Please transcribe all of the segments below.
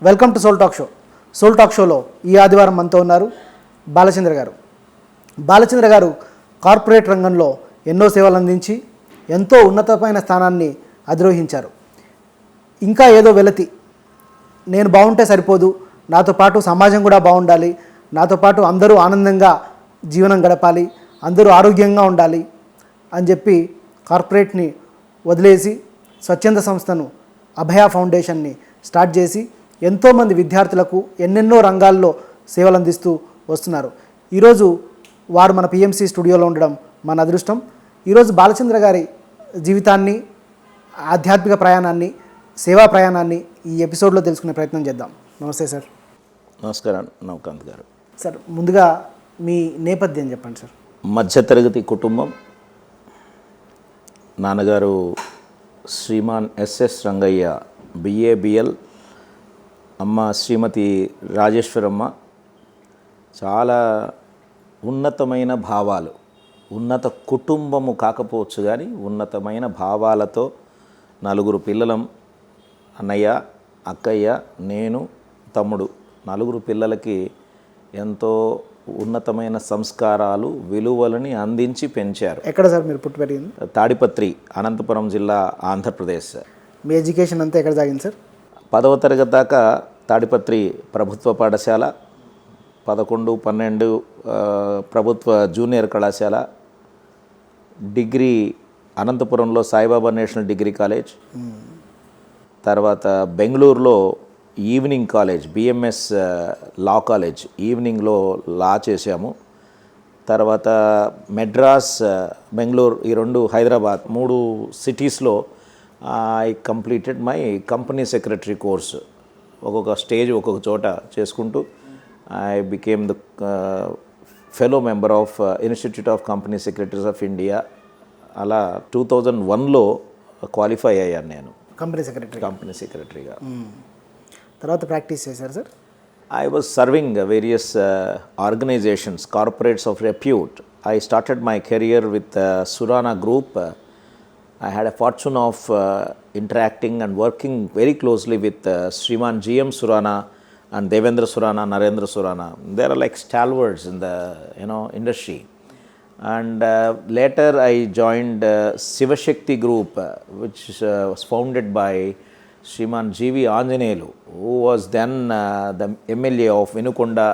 Welcome to soul talk show. Soul talk షోలో ఈ ఆదివారం మనతో ఉన్నారు బాలచంద్ర గారు. బాలచంద్ర గారు కార్పొరేట్ రంగంలో ఎన్నో సేవలు అందించి ఎంతో ఉన్నతమైన స్థానాన్ని అధిరోహించారు. ఇంకా ఏదో వెలతి, నేను బాగుంటే సరిపోదు, నాతో పాటు సమాజం కూడా బాగుండాలి, నాతో పాటు అందరూ ఆనందంగా జీవనం గడపాలి, అందరూ ఆరోగ్యంగా ఉండాలి అని చెప్పి కార్పొరేట్ని వదిలేసి స్వచ్ఛంద సంస్థను అభయ ఫౌండేషన్ని స్టార్ట్ చేసి ఎంతోమంది విద్యార్థులకు ఎన్నెన్నో రంగాల్లో సేవలు అందిస్తూ వస్తున్నారు. ఈరోజు వారు మన పిఎంసి స్టూడియోలో ఉండడం మన అదృష్టం. ఈరోజు బాలచంద్ర గారి జీవితాన్ని, ఆధ్యాత్మిక ప్రయాణాన్ని, సేవా ప్రయాణాన్ని ఈ ఎపిసోడ్లో తెలుసుకునే ప్రయత్నం చేద్దాం. నమస్తే సార్. నమస్కారం నవకాంత్ గారు. సార్, ముందుగా మీ నేపథ్యం చెప్పండి సార్. మధ్యతరగతి కుటుంబం. నాన్నగారు శ్రీమాన్ ఎస్ఎస్ రంగయ్య బిఏబిఎల్, అమ్మ శ్రీమతి రాజేశ్వరమ్మ. చాలా ఉన్నతమైన భావాలు, ఉన్నత కుటుంబము కాకపోవచ్చు కానీ ఉన్నతమైన భావాలతో నలుగురు పిల్లలం. అన్నయ్య, అక్కయ్య, నేను, తమ్ముడు, నలుగురు పిల్లలకి ఎంతో ఉన్నతమైన సంస్కారాలు, విలువలని అందించి పెంచారు. ఎక్కడ సార్ మీరు పుట్టి పెరిగింది? తాడిపత్రి, అనంతపురం జిల్లా, ఆంధ్రప్రదేశ్. మీ ఎడ్యుకేషన్ అంతా ఎక్కడ సాగింది సార్? 10వ తరగతి దాకా తాడిపత్రి ప్రభుత్వ పాఠశాల, 11, 12 ప్రభుత్వ జూనియర్ కళాశాల, డిగ్రీ అనంతపురంలో సాయిబాబా నేషనల్ డిగ్రీ కాలేజ్, తర్వాత బెంగళూరులో evening college, BMS law college, ఈవినింగ్లో లా చేశాము. తర్వాత మెడ్రాస్, బెంగళూరు, ఈ 2 హైదరాబాద్, 3 సిటీస్లో I completed my company secretary course. ఒక్కొక్క స్టేజ్ ఒక్కొక్క చోట చేసుకుంటూ I became the fellow member of institute of company secretaries of India. అలా 2001లో క్వాలిఫై అయ్యాను నేను కంపెనీ సెక్రటరీగా. తర్వాత ప్రాక్టీస్ చేశారు sir? I was serving various organizations, corporates of repute. I started my career with Surana Group. I had a fortune of interacting and working very closely with Sriman GM Surana and Devendra Surana, Narendra Surana. They are like stalwarts in the industry. And later I joined Sivashakti Group, which was founded by Sriman G.V. Anjaneyulu, who was then the MLA of Vinukonda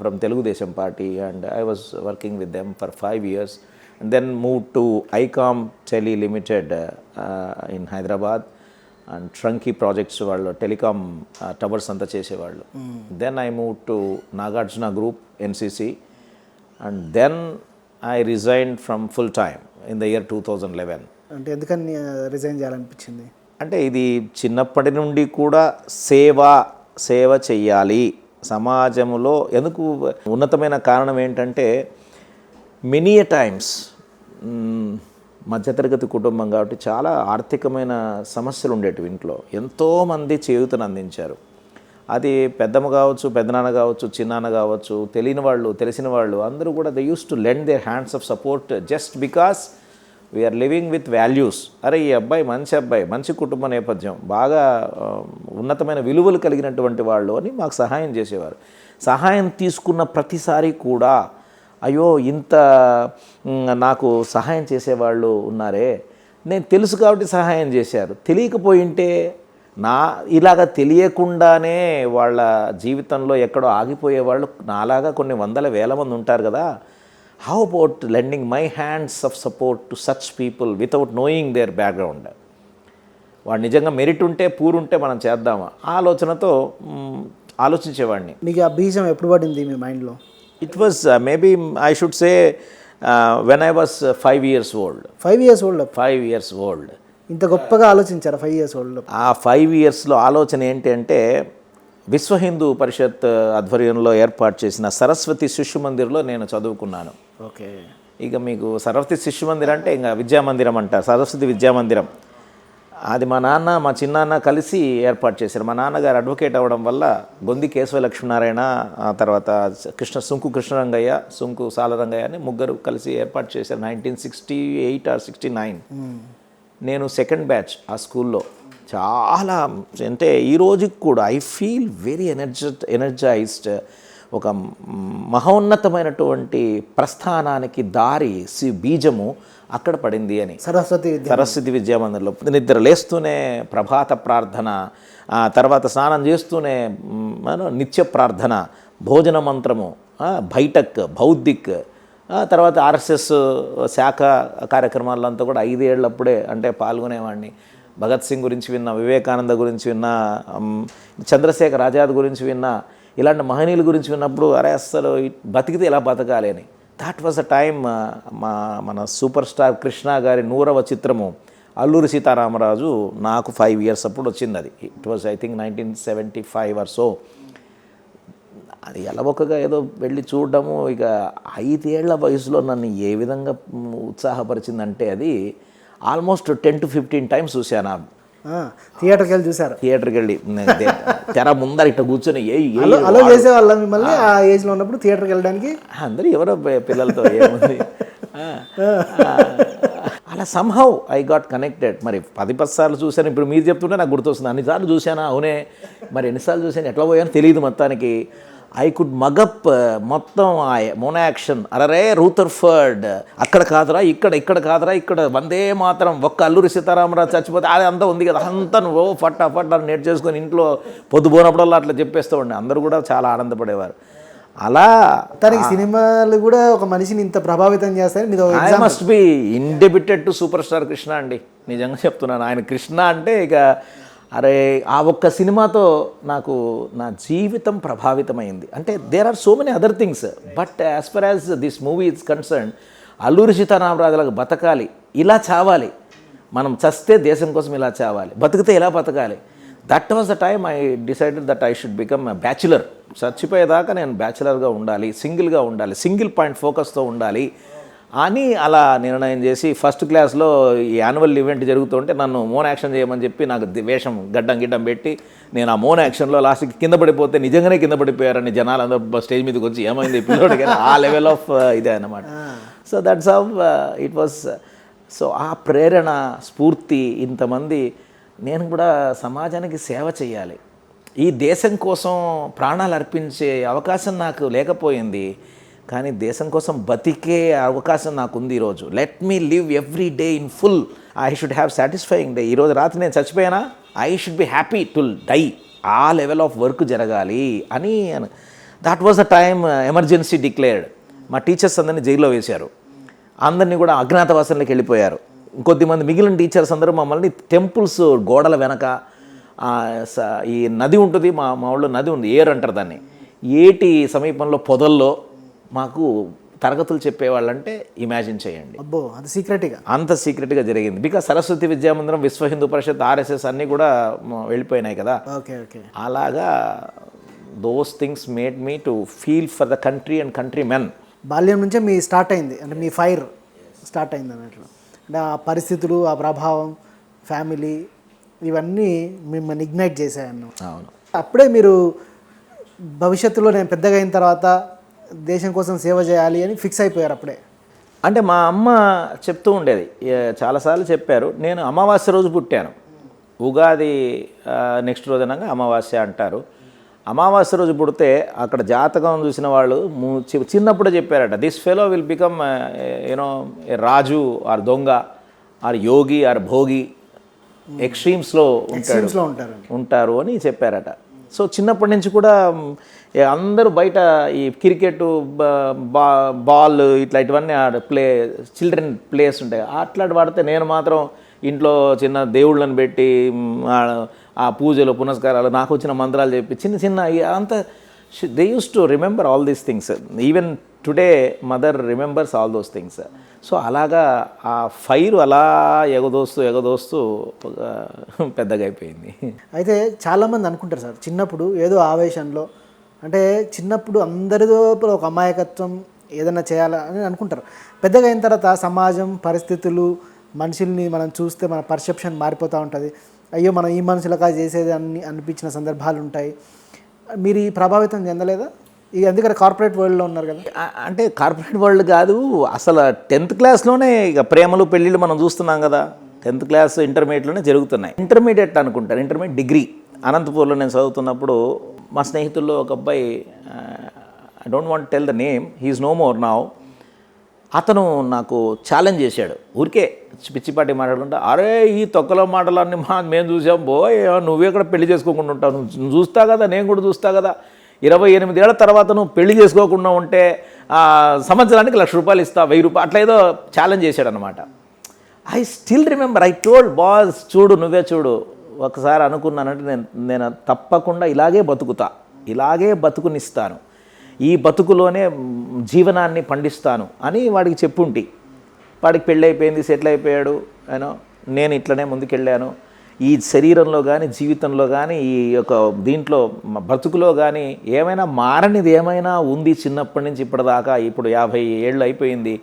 from Telugu Desam Party, and I was working with them for 5 years, and then moved to ICOM Tele Limited in Hyderabad, and Trunky Projects వాళ్ళు telecom towers అంతా చేసేవాళ్ళు. Then I moved to Nagarjuna Group, NCC, and then I resigned from full time in the year 2011. అంటే ఎందుకని resign చేయాలనిపించింది? అంటే ఇది చిన్నప్పటి నుండి కూడా సేవ చెయ్యాలి సమాజంలో. ఎందుకు ఉన్నతమైన కారణం ఏంటంటే, మెనీ టైమ్స్ మధ్యతరగతి కుటుంబం కాబట్టి చాలా ఆర్థికమైన సమస్యలు ఉండేటివి ఇంట్లో. ఎంతోమంది చేయూతను అందించారు. అది పెద్దమ్మ కావచ్చు, పెద్దనాన్న కావచ్చు, చిన్నాన్న కావచ్చు, తెలియని వాళ్ళు, తెలిసిన వాళ్ళు అందరూ కూడా they use to lend their hands of support just because we are living with values. అరే, ఈ అబ్బాయి, మంచి కుటుంబ నేపథ్యం, బాగా ఉన్నతమైన విలువలు కలిగినటువంటి వాళ్ళు అని మాకు సహాయం చేసేవారు. సహాయం తీసుకున్న ప్రతిసారి కూడా అయ్యో, ఇంత నాకు సహాయం చేసేవాళ్ళు ఉన్నారే, నేను తెలుసు కాబట్టి సహాయం చేశారు, తెలియకపోయింటే ఇలాగ తెలియకుండానే వాళ్ళ జీవితంలో ఎక్కడో ఆగిపోయేవాళ్ళు నాలాగా కొన్ని వందల వేల మంది ఉంటారు కదా. How about lending my hands of support to such people without knowing their background? వాడు నిజంగా మెరిట్ ఉంటే, పూర్ ఉంటే మనం చేద్దామా ఆలోచనతో ఆలోచించేవాడిని. మీకు ఆ బీజం ఎప్పుడు పడింది మీ మైండ్లో? It was maybe I should say when I was 5 years old. 5 years old? ఇంత గొప్పగా ఆలోచించారు 5 years old? ఆ 5 yearsలో ఆలోచన ఏంటి అంటే, విశ్వ హిందూ పరిషత్ ఆధ్వర్యంలో ఏర్పాటు చేసిన సరస్వతి శిశు మందిర్లో నేను చదువుకున్నాను. ఓకే. ఇక మీకు సరస్వతి శిశు మందిర్ అంటే ఇంకా విద్యామందిరం అంటారు, సరస్వతి విద్యామందిరం. అది మా నాన్న, మా చిన్నాన్న కలిసి ఏర్పాటు చేశారు. మా నాన్నగారు అడ్వకేట్ అవ్వడం వల్ల గొంది కేశవ లక్ష్మీనారాయణ, ఆ తర్వాత సుంకు కృష్ణరంగయ్య, సుంకు సాలరంగయ్య అని ముగ్గురు కలిసి ఏర్పాటు చేశారు 1968 or 69. నేను సెకండ్ బ్యాచ్ ఆ స్కూల్లో చాలా అంటే ఈ రోజుకి కూడా ఐ ఫీల్ వెరీ ఎనర్జైజ్డ్. ఒక మహోన్నతమైనటువంటి ప్రస్థానానికి దారి బీజము అక్కడ పడింది అని. సరస్వతి విద్యామందిర్లో నిద్ర లేస్తూనే ప్రభాత ప్రార్థన, తర్వాత స్నానం చేస్తూనే నిత్య ప్రార్థన, భోజన మంత్రము, బైఠక్, బౌద్ధిక్, తర్వాత ఆర్ఎస్ఎస్ శాఖ కార్యక్రమాలంతా కూడా 5 ఏళ్ళప్పుడే అంటే పాల్గొనేవాడిని. భగత్ సింగ్ గురించి విన్నా, వివేకానంద గురించి విన్నా, చంద్రశేఖర్ ఆజాద్ గురించి విన్నా, ఇలాంటి మహనీయుల గురించి విన్నప్పుడు అరే అస్సలు బతికితే ఎలా బతకాలి అని. దాట్ వాజ్ ద టైమ్ మన సూపర్ స్టార్ కృష్ణ గారి 100వ చిత్రము అల్లూరి సీతారామరాజు నాకు 5 years అప్పుడు వచ్చింది. అది it was I think 1975 or so. అది ఎలవొక్కగా ఏదో వెళ్ళి చూడడము, ఇక 5 ఏళ్ల వయసులో నన్ను ఏ విధంగా ఉత్సాహపరిచిందంటే అది ఆల్మోస్ట్ 10 to 15 times చూశాను. థియేటర్కి వెళ్ళి చూసారు? థియేటర్కి వెళ్ళి తెర ముందర ఇట్లా కూర్చొని అలో చేసేవాళ్ళ మిమ్మల్ని ఆ ఏజ్లో ఉన్నప్పుడు థియేటర్కి వెళ్ళడానికి? అందరూ ఎవరో పిల్లలతో ఏముంది అలా సమ్హౌ ఐ గాట్ కనెక్టెడ్. మరి 10 సార్లు చూశాను. ఇప్పుడు మీరు చెప్తుంటే నాకు గుర్తొస్తుంది. అన్నిసార్లు చూశానా? అవునే. మరి ఎన్నిసార్లు చూశాను, ఎట్లా పోయానో తెలియదు. మొత్తానికి ఐ కుడ్ మగప్ మొత్తం ఆ మోనో యాక్షన్. అరే రూథర్ఫర్డ్ అక్కడ కాదురా, ఇక్కడ కాదురా, ఇక్కడ వందే మాత్రం ఒక్క అల్లూరి సీతారామరాజు చచ్చిపోతే అది అంతా ఉంది కదా, అంతా నువ్వు ఫట్ అని నేర్చు చేసుకొని ఇంట్లో పొద్దుపోనప్పుడల్లా అట్లా చెప్పేస్తూ ఉండే. అందరూ కూడా చాలా ఆనందపడేవారు. అలా తనకి సినిమాలు కూడా ఒక మనిషిని ఇంత ప్రభావితం చేస్తాయి. I must be indebted to super star Krishna అండి. నిజంగా చెప్తున్నాను. ఆయన కృష్ణ అంటే ఇక అరే ఆ ఒక్క సినిమాతో నాకు నా జీవితం ప్రభావితమైంది. అంటే there are so many other things, but as far as this movie is concern, Alluri సీతారామరాజులకు బతకాలి, ఇలా చావాలి, మనం చస్తే దేశం కోసం ఇలా చావాలి, బతికితే ఇలా బతకాలి. That was the time I decided that I should become a bachelor. చచ్చిపోయేదాకా నేను బ్యాచులర్గా ఉండాలి, సింగిల్గా ఉండాలి, సింగిల్ పాయింట్ ఫోకస్తో ఉండాలి అని అలా నిర్ణయం చేసి ఫస్ట్ క్లాస్లో ఈ యాన్యువల్ ఈవెంట్ జరుగుతుంటే నన్ను మోన్ యాక్షన్ చేయమని చెప్పి నాకు వేషం గిడ్డం పెట్టి నేను ఆ మోన్ యాక్షన్లో లాస్ట్కి కింద పడిపోతే నిజంగానే కింద పడిపోయారని జనాలు అందరూ స్టేజ్ మీదకి వచ్చి ఏమైంది పిల్లోడికి ఆ లెవెల్ ఆఫ్ ఇదే అన్నమాట. So that's how it was. So ఆ ప్రేరణ స్ఫూర్తి ఇంతమంది, నేను కూడా సమాజానికి సేవ చేయాలి, ఈ దేశం కోసం ప్రాణాలు అర్పించే అవకాశం నాకు లేకపోయింది, కానీ దేశం కోసం బతికే అవకాశం నాకు ఉంది ఈరోజు. Let me live every day in full. I should have satisfying day. ఈరోజు రాత్రి నేను చచ్చిపోయానా, I should be happy to die. ఆ లెవెల్ ఆఫ్ వర్క్ జరగాలి అని. That was the time emergency declared. మా టీచర్స్ అందరినీ జైల్లో వేశారు, అందరినీ కూడా అజ్ఞాతవాసంలోకి వెళ్ళిపోయారు. కొద్దిమంది మిగిలిన టీచర్స్ అందరూ మమ్మల్ని టెంపుల్స్ గోడల వెనక, ఈ నది ఉంటుంది, మా ఊళ్ళో నది ఉంది, ఏర్ అంటారు దాన్ని, ఏటి సమీపంలో పొదల్లో మాకు తరగతులు చెప్పేవాళ్ళంటే ఇమాజిన్ చేయండి. అబ్బో, అది సీక్రెట్గా, అంత సీక్రెట్గా జరిగింది. బికాజ్ సరస్వతి విద్యామందిరం, విశ్వ హిందూ పరిషత్, ఆర్ఎస్ఎస్ అన్నీ కూడా వెళ్ళిపోయినాయి కదా. అలాగా those things made me to feel for the country and country men. బాల్యం నుంచే మీ స్టార్ట్ అయింది, అంటే మీ ఫైర్ స్టార్ట్ అయింది అన్నట్లు. అంటే ఆ పరిస్థితులు, ఆ ప్రభావం, ఫ్యామిలీ, ఇవన్నీ మిమ్మల్ని ఇగ్నైట్ చేశాయన్న. అవును. అప్పుడే మీరు భవిష్యత్తులో నేను పెద్దగా అయిన తర్వాత దేశం కోసం సేవ చేయాలి అని ఫిక్స్ అయిపోయారు అప్పుడే? అంటే మా అమ్మ చెప్తూ ఉండేది, చాలాసార్లు చెప్పారు. నేను అమావాస్య రోజు పుట్టాను. ఉగాది నెక్స్ట్ రోజు అనగా అమావాస్య అంటారు. అమావాస్య రోజు పుడితే అక్కడ జాతకం చూసిన వాళ్ళు చిన్నప్పుడే చెప్పారట, this fellow will become you know a raju or donga or yogi or bhogi, ఎక్స్ట్రీమ్స్లో ఉంటారు అని చెప్పారట. సో చిన్నప్పటి నుంచి కూడా అందరూ బయట ఈ క్రికెట్, బాల్ ఇట్లాంటివన్నీ చిల్డ్రన్ ప్లేస్ ఉంటాయి, అట్లాంటి వాడితే నేను మాత్రం ఇంట్లో చిన్న దేవుళ్ళని పెట్టి ఆ పూజలు పునస్కారాలు నాకు వచ్చిన మంత్రాలు చెప్పి చిన్న అంతా they use to remember all these things. Even today mother remembers all those things. So అలాగా ఆ ఫైర్ అలా ఎగదోస్తూ పెద్దగా అయిపోయింది. అయితే చాలామంది అనుకుంటారు సార్, చిన్నప్పుడు ఏదో ఆవేశంలో, అంటే చిన్నప్పుడు అందరితో ఒక అమాయకత్వం, ఏదైనా చేయాలని అనుకుంటారు. పెద్దగా అయిన తర్వాత సమాజం, పరిస్థితులు, మనుషుల్ని మనం చూస్తే మన పర్సెప్షన్ మారిపోతూ ఉంటుంది. అయ్యో మనం ఈ మనుషులకా చేసేది అనిపించిన సందర్భాలు ఉంటాయి. మీరు ఈ ప్రభావితం చెందలేదా? ఇక ఎందుకంటే కార్పొరేట్ వరల్డ్లో ఉన్నారు కదా. అంటే కార్పొరేట్ వరల్డ్ కాదు, అసలు 10th క్లాస్లోనే ఇక ప్రేమలు పెళ్ళిళ్ళు మనం చూస్తున్నాం కదా. 10th క్లాస్ ఇంటర్మీడియట్లోనే జరుగుతున్నాయి. ఇంటర్మీడియట్ అనుకుంటాను, ఇంటర్మీడియట్ డిగ్రీ అనంతపూర్లో నేను చదువుతున్నప్పుడు మా స్నేహితుల్లో ఒక అబ్బాయి, I don't want tell the name, he is no more now. అతను నాకు ఛాలెంజ్ చేశాడు, ఊరికే పిచ్చిపాటి మాట్లాడుకుంటా, అరే ఈ తొక్కలో మాటలన్నీ మేము చూసాం బోయ్, నువ్వే కూడా పెళ్లి చేసుకోకుండా ఉంటావు, నువ్వు చూస్తా కదా, నేను కూడా చూస్తా కదా, 28 ఏళ్ల తర్వాత నువ్వు పెళ్లి చేసుకోకుండా ఉంటే సంవత్సరానికి ₹1,00,000 ఇస్తా, 1000 రూపాయలు, అట్లా ఏదో ఛాలెంజ్ చేశాడు అనమాట. I still remember, I told boss, చూడు నువ్వే చూడు, ఒకసారి అనుకున్నానంటే నేను తప్పకుండా ఇలాగే బతుకుతా, ఇలాగే బతుకునిస్తాను, ఈ బతుకులోనే జీవనాన్ని పండిస్తాను అని వాడికి చెప్పుంటి. వాడికి పెళ్ళి అయిపోయింది, సెటిల్ అయిపోయాడు, నేను ఇట్లనే ముందుకెళ్ళాను. ఈ శరీరంలో కానీ జీవితంలో కానీ ఈ యొక్క దీంట్లో బ్రతుకులో కానీ ఏమైనా మారనిది ఏమైనా ఉంది చిన్నప్పటి నుంచి ఇప్పటిదాకా. ఇప్పుడు 50 ఏళ్ళు అయిపోయింది,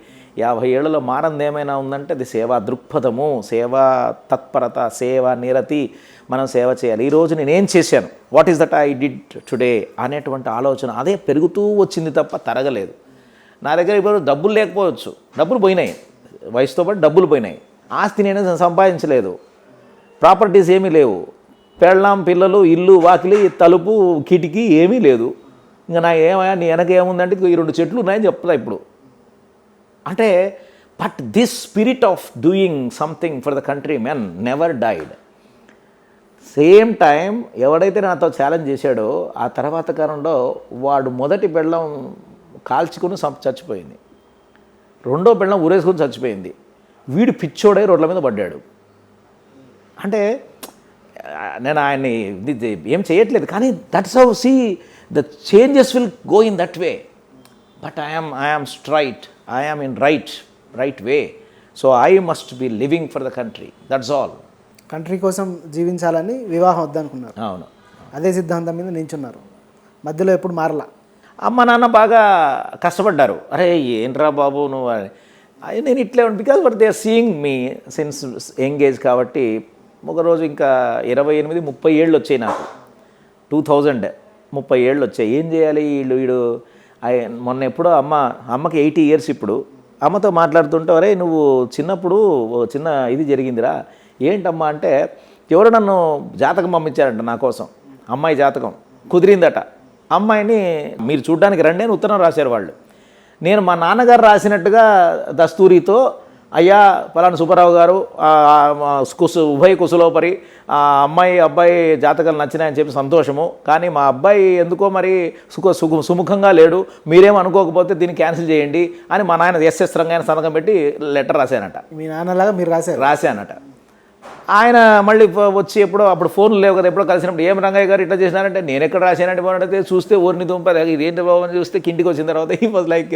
50 ఏళ్లలో మారంది ఏమైనా ఉందంటే అది సేవా దృక్పథము, సేవా తత్పరత, సేవా నిరతి, మనం సేవ చేయాలి. ఈరోజు నేనేం చేశాను, what is that I did today అనేటువంటి ఆలోచన అదే పెరుగుతూ వచ్చింది తప్ప తరగలేదు. నా దగ్గర ఇప్పుడు డబ్బులు లేకపోవచ్చు, డబ్బులు పోయినాయి, వయసుతో పాటు డబ్బులు పోయినాయి, ఆస్తి నేను సంపాదించలేదు, ప్రాపర్టీస్ ఏమీ లేవు, పెళ్ళాం పిల్లలు, ఇల్లు వాకిలి తలుపు కిటికీ ఏమీ లేదు. ఇంకా నా ఏమయ్యా నీ వెనక ఏముందంటే ఈ 2 చెట్లు ఉన్నాయని చెప్తా ఇప్పుడు. అంటే but this spirit of doing something for the country men never died. Same time ఎవడైతే నాతో ఛాలెంజ్ చేశాడో ఆ తర్వాత కాలంలో వాడు మొదటి పెళ్ళం కాల్చుకుని చచ్చిపోయింది, రెండో పెళ్ళం ఊరేసుకుని చచ్చిపోయింది, వీడు పిచ్చోడై రోడ్ల మీద పడ్డాడు. అంటే నేను ఆయన్ని ఏం చేయట్లేదు, కానీ that's how see the changes will go in that way. But I'm straight, I'm in right way, so I must be living for the country, that's all. Country కోసం జీవించాలని వివాహం వద్దనుకున్నారు. అవును, అదే సిద్ధాంతం మీద నించున్నారు, మధ్యలో ఎప్పుడు మారలా. అమ్మ నాన్న బాగా కష్టపడ్డారు, అరే ఏంట్రా బాబు నువ్వు, నేను ఇట్లే because but they are seeing me since young age. కాబట్టి ఒకరోజు ఇంకా 28-30 ఏళ్ళు వచ్చాయి నాకు, 2000 30 ఏళ్ళు వచ్చాయి. ఏం చేయాలి వీడు మొన్న ఎప్పుడో అమ్మకి 80 ఇయర్స్ ఇప్పుడు. అమ్మతో మాట్లాడుతుంటే, అరే నువ్వు చిన్నప్పుడు చిన్న ఇది జరిగిందిరా, ఏంటమ్మా అంటే ఎవరు నన్ను జాతకం పంపించారంట నా కోసం, అమ్మాయి జాతకం కుదిరిందట. అమ్మాయిని మీరు చూడ్డానికి రండి అని ఉత్తరం రాశారు వాళ్ళు. నేను మా నాన్నగారు రాసినట్టుగా దస్తూరితో, అయ్యా పలానా సుబ్బారావు గారు ఉభయ కుశలోపరి, అబ్బాయి జాతకాలు నచ్చినాయని చెప్పి సంతోషము, కానీ మా అబ్బాయి ఎందుకో మరి సుముఖంగా లేడు, మీరేం అనుకోకపోతే దీన్ని క్యాన్సిల్ చేయండి అని మా నాయన ఎస్ఎస్ రంగాయన సంతకం పెట్టి లెటర్ రాశానట. మీ నాన్నలాగా మీరు రాశానట. ఆయన మళ్ళీ వచ్చి అప్పుడు ఫోన్లు లేవు కదా, ఎప్పుడో కలిసినప్పుడు ఏం రంగయ్య గారు ఇట్లా చేసినారంటే, నేను ఎక్కడ రాశానంటే బాగుంటే చూస్తే ఊరిని దుంపది ఇదేంటి బాబు అని చూస్తే కింటికి వచ్చిన తర్వాత he was like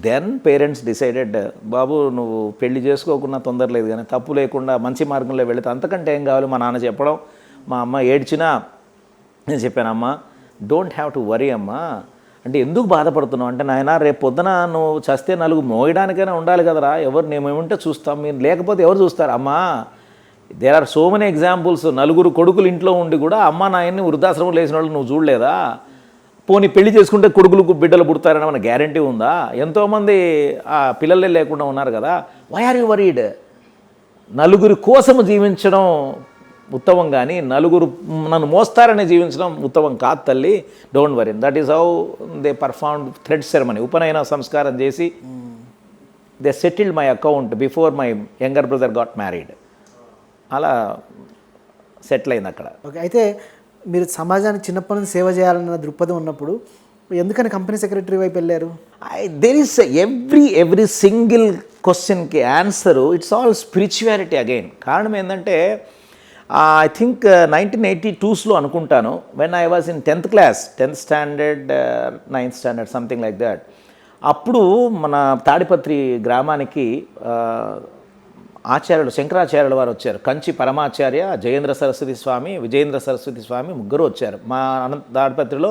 then parents decided, బాబు నువ్వు పెళ్లి చేసుకోకుండా తొందర లేదు, కానీ తప్పు లేకుండా మంచి మార్గంలో వెళితే అంతకంటే ఏం కావాలి. మా నాన్న చెప్పడం, మా అమ్మ ఏడ్చినా నేను చెప్పాను, అమ్మ డోంట్ హ్యావ్ టు వరీ అమ్మా, అంటే ఎందుకు బాధపడుతున్నావు అంటే, నాయన రేపు పొద్దున నువ్వు చస్తే నలుగురు మోయడానికైనా ఉండాలి కదరా, ఎవరు నేమేముంటే చూస్తాం, మీరు లేకపోతే ఎవరు చూస్తారు అమ్మా. There are so many examples, నలుగురు కొడుకులు ఇంట్లో ఉండి కూడా అమ్మ నాయన్ని వృద్ధాశ్రమం వేసిన వాళ్ళు నువ్వు చూడలేదా? పోనీ పెళ్లి చేసుకుంటే కొడుకులకు బిడ్డలు పుడతారని మన గ్యారంటీ ఉందా? ఎంతోమంది ఆ పిల్లలే లేకుండా ఉన్నారు కదా. Why are you worried? నలుగురి కోసం జీవించడం ఉత్తమం, కానీ నలుగురు నన్ను మోస్తారని జీవించడం ఉత్తమం కాదు తల్లి. Don't worry. That is how they performed thread ceremony. ఉపనయన సంస్కారం చేసి they settled my account before my younger brother got married. అలా సెటిల్ అయింది అక్కడ. ఓకే, అయితే మీరు సమాజానికి చిన్నప్పటి నుంచి సేవ చేయాలన్న దృక్పథం ఉన్నప్పుడు ఎందుకని కంపెనీ సెక్రటరీ వైపు వెళ్ళారు? దెర్ ఈస్ ఎవ్రీ సింగిల్ క్వశ్చన్కి answer it's all spirituality again. కారణం ఏంటంటే ఐ థింక్ 1982లో అనుకుంటాను, when I was in 10th class, 10th standard 9th standard something like that. అప్పుడు మన తాడిపత్రి గ్రామానికి ఆచార్యులు శంకరాచార్యుల వారు వచ్చారు. కంచి పరమాచార్య, జయేంద్ర సరస్వతి స్వామి, విజయేంద్ర సరస్వతి స్వామి ముగ్గురు వచ్చారు. మా తాడిపత్రిలో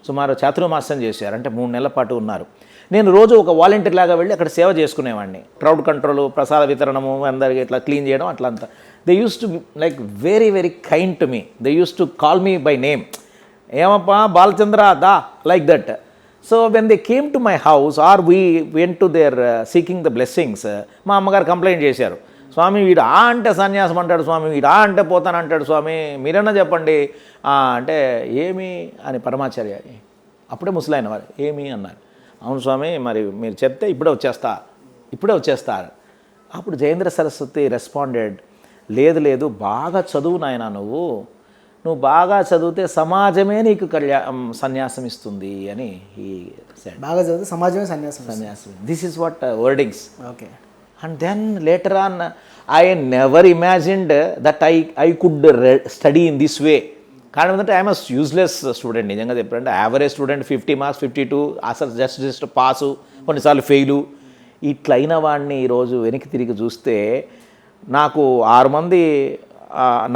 సుమారు చాతుర్మాసం చేశారు, అంటే 3 నెలల పాటు ఉన్నారు. నేను రోజు ఒక వాలంటీర్ లాగా వెళ్ళి అక్కడ సేవ చేసుకునేవాడిని. క్రౌడ్ కంట్రోల్, ప్రసాద వితరణము, అందరికీ ఇట్లా క్లీన్ చేయడం, అట్లా అంతా. They use to like very very kind to me. They use to call me by name, ఏమప్పా బాలచంద్ర దా, like that. So when they came to my house or we went to there seeking the blessings, మా అమ్మగారు complaint చేశారు, స్వామి వీడు ఆ అంటే సన్యాసం అంటాడు స్వామి, వీడు ఆ అంటే పోతానంటాడు స్వామి, మీరన్నా చెప్పండి అంటే ఏమి అని పరమాచార్య అప్పుడే ముసలాయన వారు ఏమి అన్నారు. అవును స్వామి మరి మీరు చెప్తే ఇప్పుడే వచ్చేస్తా. అప్పుడు జయేంద్ర సరస్వతి రెస్పాండెడ్, లేదు బాగా చదువు నాయన, నువ్వు బాగా చదివితే సమాజమే నీకు సన్యాసం ఇస్తుంది అని బాగా చదివితే సమాజమే సన్యాసం. This is what wordings. Okay. And then later on, I never imagined that I could study in this way. కానీ ఏంటంటే ఐఎమ్ యూజ్లెస్ స్టూడెంట్. నిజంగా చెప్పారంటే యావరేజ్ స్టూడెంట్ 50 మార్క్స్ 52 అసలు జస్ట్ పాసు, కొన్నిసార్లు ఫెయిలు. ఇట్లయిన వాడిని ఈరోజు వెనక్కి తిరిగి చూస్తే నాకు 6 మంది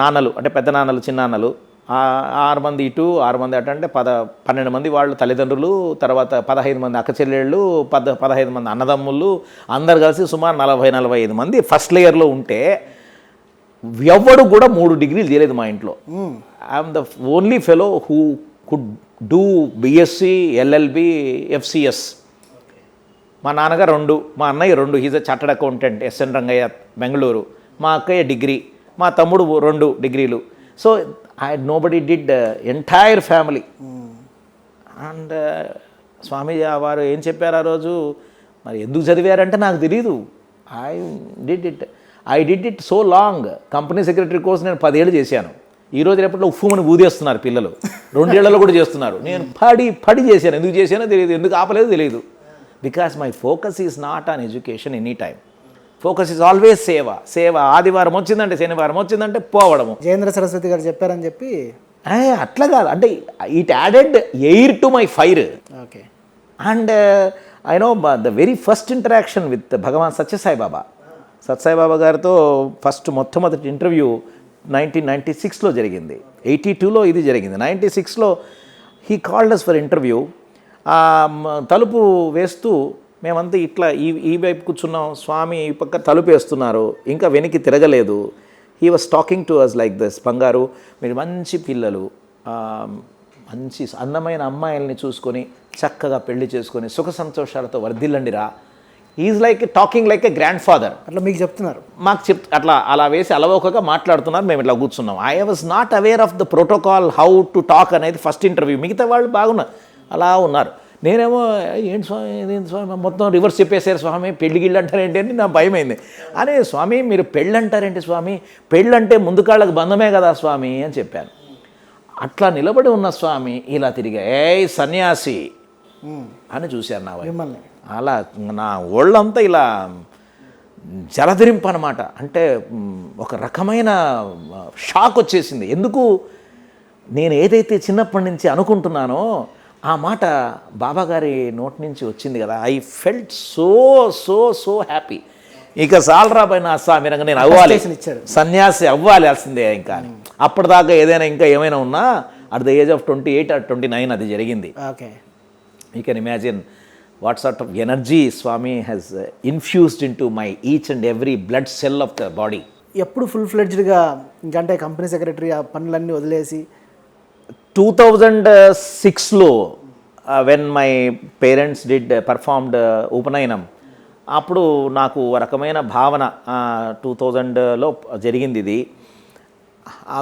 నాన్నలు, అంటే పెద్ద నాన్నలు చిన్నాన్నలు, 6 మంది ఇటు 6 మంది అటు, అంటే 12 మంది వాళ్ళు తల్లిదండ్రులు, తర్వాత 15 మంది అక్క చెల్లెళ్ళు, 15 మంది అన్నదమ్ముళ్ళు, అందరు కలిసి సుమారు 40-45 మంది ఫస్ట్ లేయర్లో ఉంటే ఎవడు కూడా 3 డిగ్రీలు చేయలేదు మా ఇంట్లో. I'm the only fellow who could do BSc, LLB, FCS. మా నాన్నగారు 2, మా అన్నయ్య 2, he's a chartered accountant SN Rangaiah Bengaluru, మా అక్కయ్య డిగ్రీ, మా తమ్ముడు 2 డిగ్రీలు. So nobody did entire family. And స్వామి వారు ఏం చెప్పారు ఆ రోజు, మరి ఎందుకు చదివారంటే నాకు తెలీదు. I did it so long. Company secretary కోసం నేను 10 ఏళ్ళు చేశాను. ఈరోజు రేపట్లో ఉఫ్ఫుమని ఊదేస్తున్నారు పిల్లలు, 2 ఏళ్లలో కూడా చేస్తున్నారు. నేను పడి చేశాను. ఎందుకు చేశానో తెలియదు, ఎందుకు ఆపలేదో తెలియదు. Because my focus is not on education any time. Focus is always సేవ. ఆదివారం వచ్చిందంటే, శనివారం వచ్చిందంటే పోవడము. జయేంద్ర సరస్వతి గారు చెప్పారని చెప్పి అట్లా కాదు, అంటే it added air to my fire. Okay. And I know the very first interaction with Bhagavan Sathya Sai Baba గారితో మొట్టమొదటి ఇంటర్వ్యూ 1996లో జరిగింది. 82లో ఇది జరిగింది. 96లో he called us for interview. తలుపు వేస్తూ మేమంతా ఇట్లా ఈ వైపు కూర్చున్నాం, స్వామి ఈ పక్క తలుపు వేస్తున్నారు, ఇంకా వెనక్కి తిరగలేదు. He was talking to us like this, బంగారు మీరు మంచి పిల్లలు, మంచి అందమైన అమ్మాయిల్ని చూసుకొని చక్కగా పెళ్లి చేసుకొని సుఖ సంతోషాలతో వర్ధిల్లండిరా. Is like talking like a grandfather. అట్లా మీకు చెప్తున్నారు, మాకు అలా వేసి అలవోకగా మాట్లాడుతున్నారు. మేము ఇట్లా కూర్చున్నాం. I was not aware of the protocol how to talk అనేది ఫస్ట్ ఇంటర్వ్యూ. మిగతా వాళ్ళు బాగున్నారు, అలా ఉన్నారు. నేనేమో ఏంటి స్వామి మొత్తం రివర్స్ చెప్పేశారు. స్వామి పెళ్ళిగిళ్ళు అంటారేంటి అని నా భయమైంది. అనే స్వామి మీరు పెళ్ళి అంటారేంటి స్వామి, పెళ్ళంటే ముందు కాళ్ళకు బంధమే కదా స్వామి అని చెప్పాను. అట్లా నిలబడి ఉన్న స్వామి ఇలా తిరిగా సన్యాసి అని చూశారు నా వైపు. అలా నా ఒళ్ళంతా ఇలా జలధరింపు అనమాట. అంటే ఒక రకమైన షాక్ వచ్చేసింది. ఎందుకు నేను ఏదైతే చిన్నప్పటి నుంచి అనుకుంటున్నానో ఆ మాట బాబాగారి నోటి నుంచి వచ్చింది కదా. I felt so happy. ఇక సాలరాబాయ్ నా స్వామిరంగా నేను అవ్వాలి, సన్యాసి అవ్వాల్సిందే ఇంకా. అప్పటిదాకా ఏదైనా ఇంకా ఏమైనా ఉన్నా at the age of 28 or 29 అది జరిగింది. Okay. You can imagine what sort of energy Swami has infused into my each and every blood cell of the body. ఎప్పుడు ఫుల్ ఫ్లెడ్జ్డ్గా ఇంకంటే కంపెనీ సెక్రటరీ ఆ పనులన్నీ వదిలేసి 2006లో వెన్ మై పేరెంట్స్ పర్ఫార్మ్డ్ ఉపనయనం, అప్పుడు నాకు ఒక రకమైన భావన. 2000లో జరిగింది ఇది.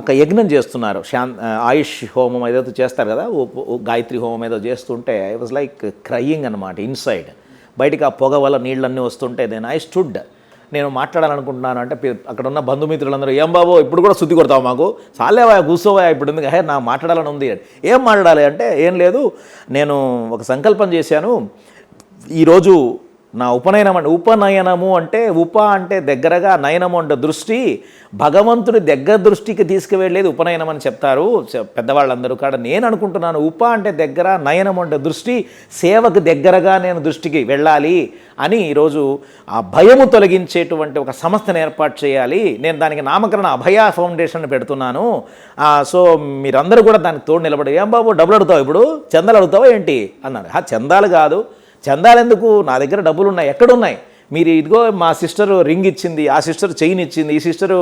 ఒక యజ్ఞం చేస్తున్నారు, ఆయుష్ హోమం ఏదో చేస్తారు కదా, గాయత్రి హోమం ఏదో చేస్తుంటే ఐ వాజ్ లైక్ క్రయింగ్ అనమాట ఇన్సైడ్. బయటికి ఆ పొగ వల్ల నీళ్ళన్నీ వస్తుంటే దెన్ ఐ స్టుడ్. నేను మాట్లాడాలనుకుంటున్నాను అంటే అక్కడ ఉన్న బంధుమిత్రులందరూ ఏం బాబో ఇప్పుడు కూడా శుద్ధి కొడతావు, మాకు చాలేవా కూర్చోవా ఇప్పుడు ఎందుకు, నా మాట్లాడాలని ఉంది. ఏం మాట్లాడాలి అంటే ఏం లేదు, నేను ఒక సంకల్పం చేశాను ఈరోజు నా ఉపనయనము అంటే అంటే దగ్గరగా, నయనము అంటే దృష్టి, భగవంతుడి దగ్గర దృష్టికి తీసుకువెళ్ళేది ఉపనయనం అని చెప్తారు పెద్దవాళ్ళందరూ కాడ. నేను అనుకుంటున్నాను అంటే దగ్గర, నయనం అంటే దృష్టి, సేవకు దగ్గరగా నేను దృష్టికి వెళ్ళాలి అని ఈరోజు ఆ భయము తొలగించేటువంటి ఒక సంస్థను ఏర్పాటు చేయాలి. నేను దానికి నామకరణ అభయ ఫౌండేషన్ పెడుతున్నాను. సో మీరందరూ కూడా దానికి తోడు నిలబడి, ఏం బాబు డబ్బులు అడుగుతావు, ఇప్పుడు చందాలు అడుగుతావా ఏంటి అన్నారు. చందాలు కాదు, చందాలు ఎందుకు, నా దగ్గర డబ్బులు ఉన్నాయి. ఎక్కడున్నాయి? మీరు ఇదిగో మా సిస్టరు రింగ్ ఇచ్చింది, ఆ సిస్టర్ చైన్ ఇచ్చింది, ఈ సిస్టరు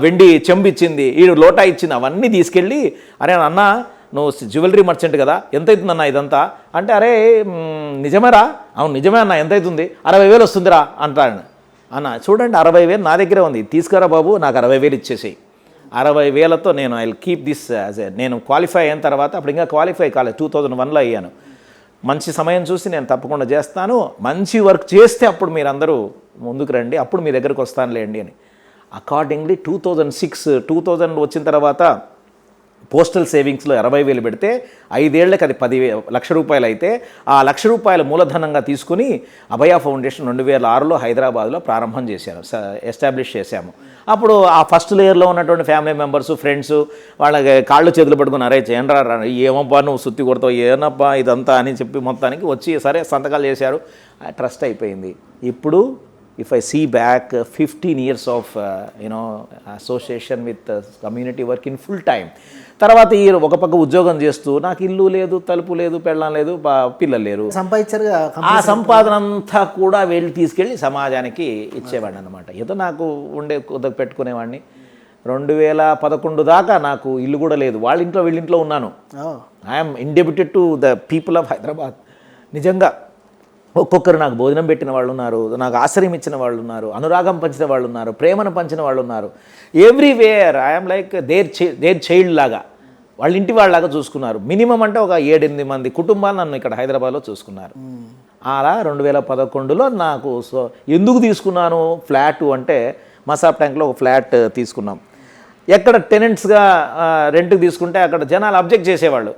వెండి చెంబు ఇచ్చింది, ఈ లోటా ఇచ్చింది, అవన్నీ తీసుకెళ్ళి, అరే అన్న నువ్వు జ్యువెలరీ మర్చెంట్ కదా, ఎంత అవుతుందన్న ఇదంతా అంటే, అరే నిజమేరా, అవును నిజమే అన్న, ఎంత అవుతుంది, 60,000 వస్తుందిరా అంటాను. అన్న చూడండి 60,000 నా దగ్గర ఉంది, తీసుకురా బాబు, నాకు 60,000 ఇచ్చేసేయి. 60,000తో నేను I will keep this as a, నేను క్వాలిఫై అయిన తర్వాత, అప్పుడు ఇంకా క్వాలిఫై కాలేదు, 2001లో అయ్యాను. మంచి సమయం చూసి నేను తప్పకుండా చేస్తాను, మంచి వర్క్ చేస్తే అప్పుడు మీరందరూ ముందుకు రండి, అప్పుడు మీ దగ్గరకు వస్తానులేండి అని. అకార్డింగ్లీ 2000 వచ్చిన తర్వాత పోస్టల్ సేవింగ్స్లో 60,000 పెడితే 5 ఏళ్లకి అది 10,00,000 రూపాయలు అయితే, ఆ 1,00,000 రూపాయలు మూలధనంగా తీసుకుని అభయ ఫౌండేషన్ 2006లో హైదరాబాద్లో ప్రారంభం చేశాను, ఎస్టాబ్లిష్ చేశాము. అప్పుడు ఆ ఫస్ట్ లేయర్లో ఉన్నటువంటి ఫ్యామిలీ మెంబర్స్, ఫ్రెండ్స్ వాళ్ళకి కాళ్ళు చేతులు పట్టుకుని, అరే ఏంట్రా ఏమబ్బా నువ్వు సుత్తి కొడతావు, ఏనబ్బా ఇదంతా అని చెప్పి మొత్తానికి వచ్చి సరే సంతకాలు చేశారు, ట్రస్ట్ అయిపోయింది. ఇప్పుడు if I see back 15 years of association with community work in full time, తర్వాత ఈ ఒక పక్క ఉద్యోగం చేస్తూ నాకు ఇల్లు లేదు, తలుపు లేదు, పెళ్ళం లేదు, పిల్లలు లేరు, సంపాదించారు. ఆ సంపాదన అంతా కూడా తీసుకెళ్ళి సమాజానికి ఇచ్చేవాడిని అనమాట. ఏదో నాకు పెట్టుకునేవాడిని. 2011 దాకా నాకు ఇల్లు కూడా లేదు, వాళ్ళ ఇంట్లో వీళ్ళింట్లో ఉన్నాను. I'm indebted to the people of Hyderabad. నిజంగా ఒక్కొక్కరు నాకు భోజనం పెట్టిన వాళ్ళు ఉన్నారు, నాకు ఆశ్రయం ఇచ్చిన వాళ్ళు ఉన్నారు, అనురాగం పంచిన వాళ్ళు ఉన్నారు, ప్రేమను పంచిన వాళ్ళు ఉన్నారు. Everywhere I'm like there child లాగా, వాళ్ళ ఇంటి వాళ్ళలాగా చూసుకున్నారు. మినిమం అంటే ఒక 7-8 మంది కుటుంబాలు నన్ను ఇక్కడ హైదరాబాద్లో చూసుకున్నారు. అలా 2011లో నాకు ఎందుకు తీసుకున్నాను ఫ్లాటు అంటే, మసాబ్ ట్యాంక్లో ఒక ఫ్లాట్ తీసుకున్నాం. ఎక్కడ టెనెంట్స్గా రెంట్కి తీసుకుంటే అక్కడ జనాలు అబ్జెక్ట్ చేసేవాళ్ళు,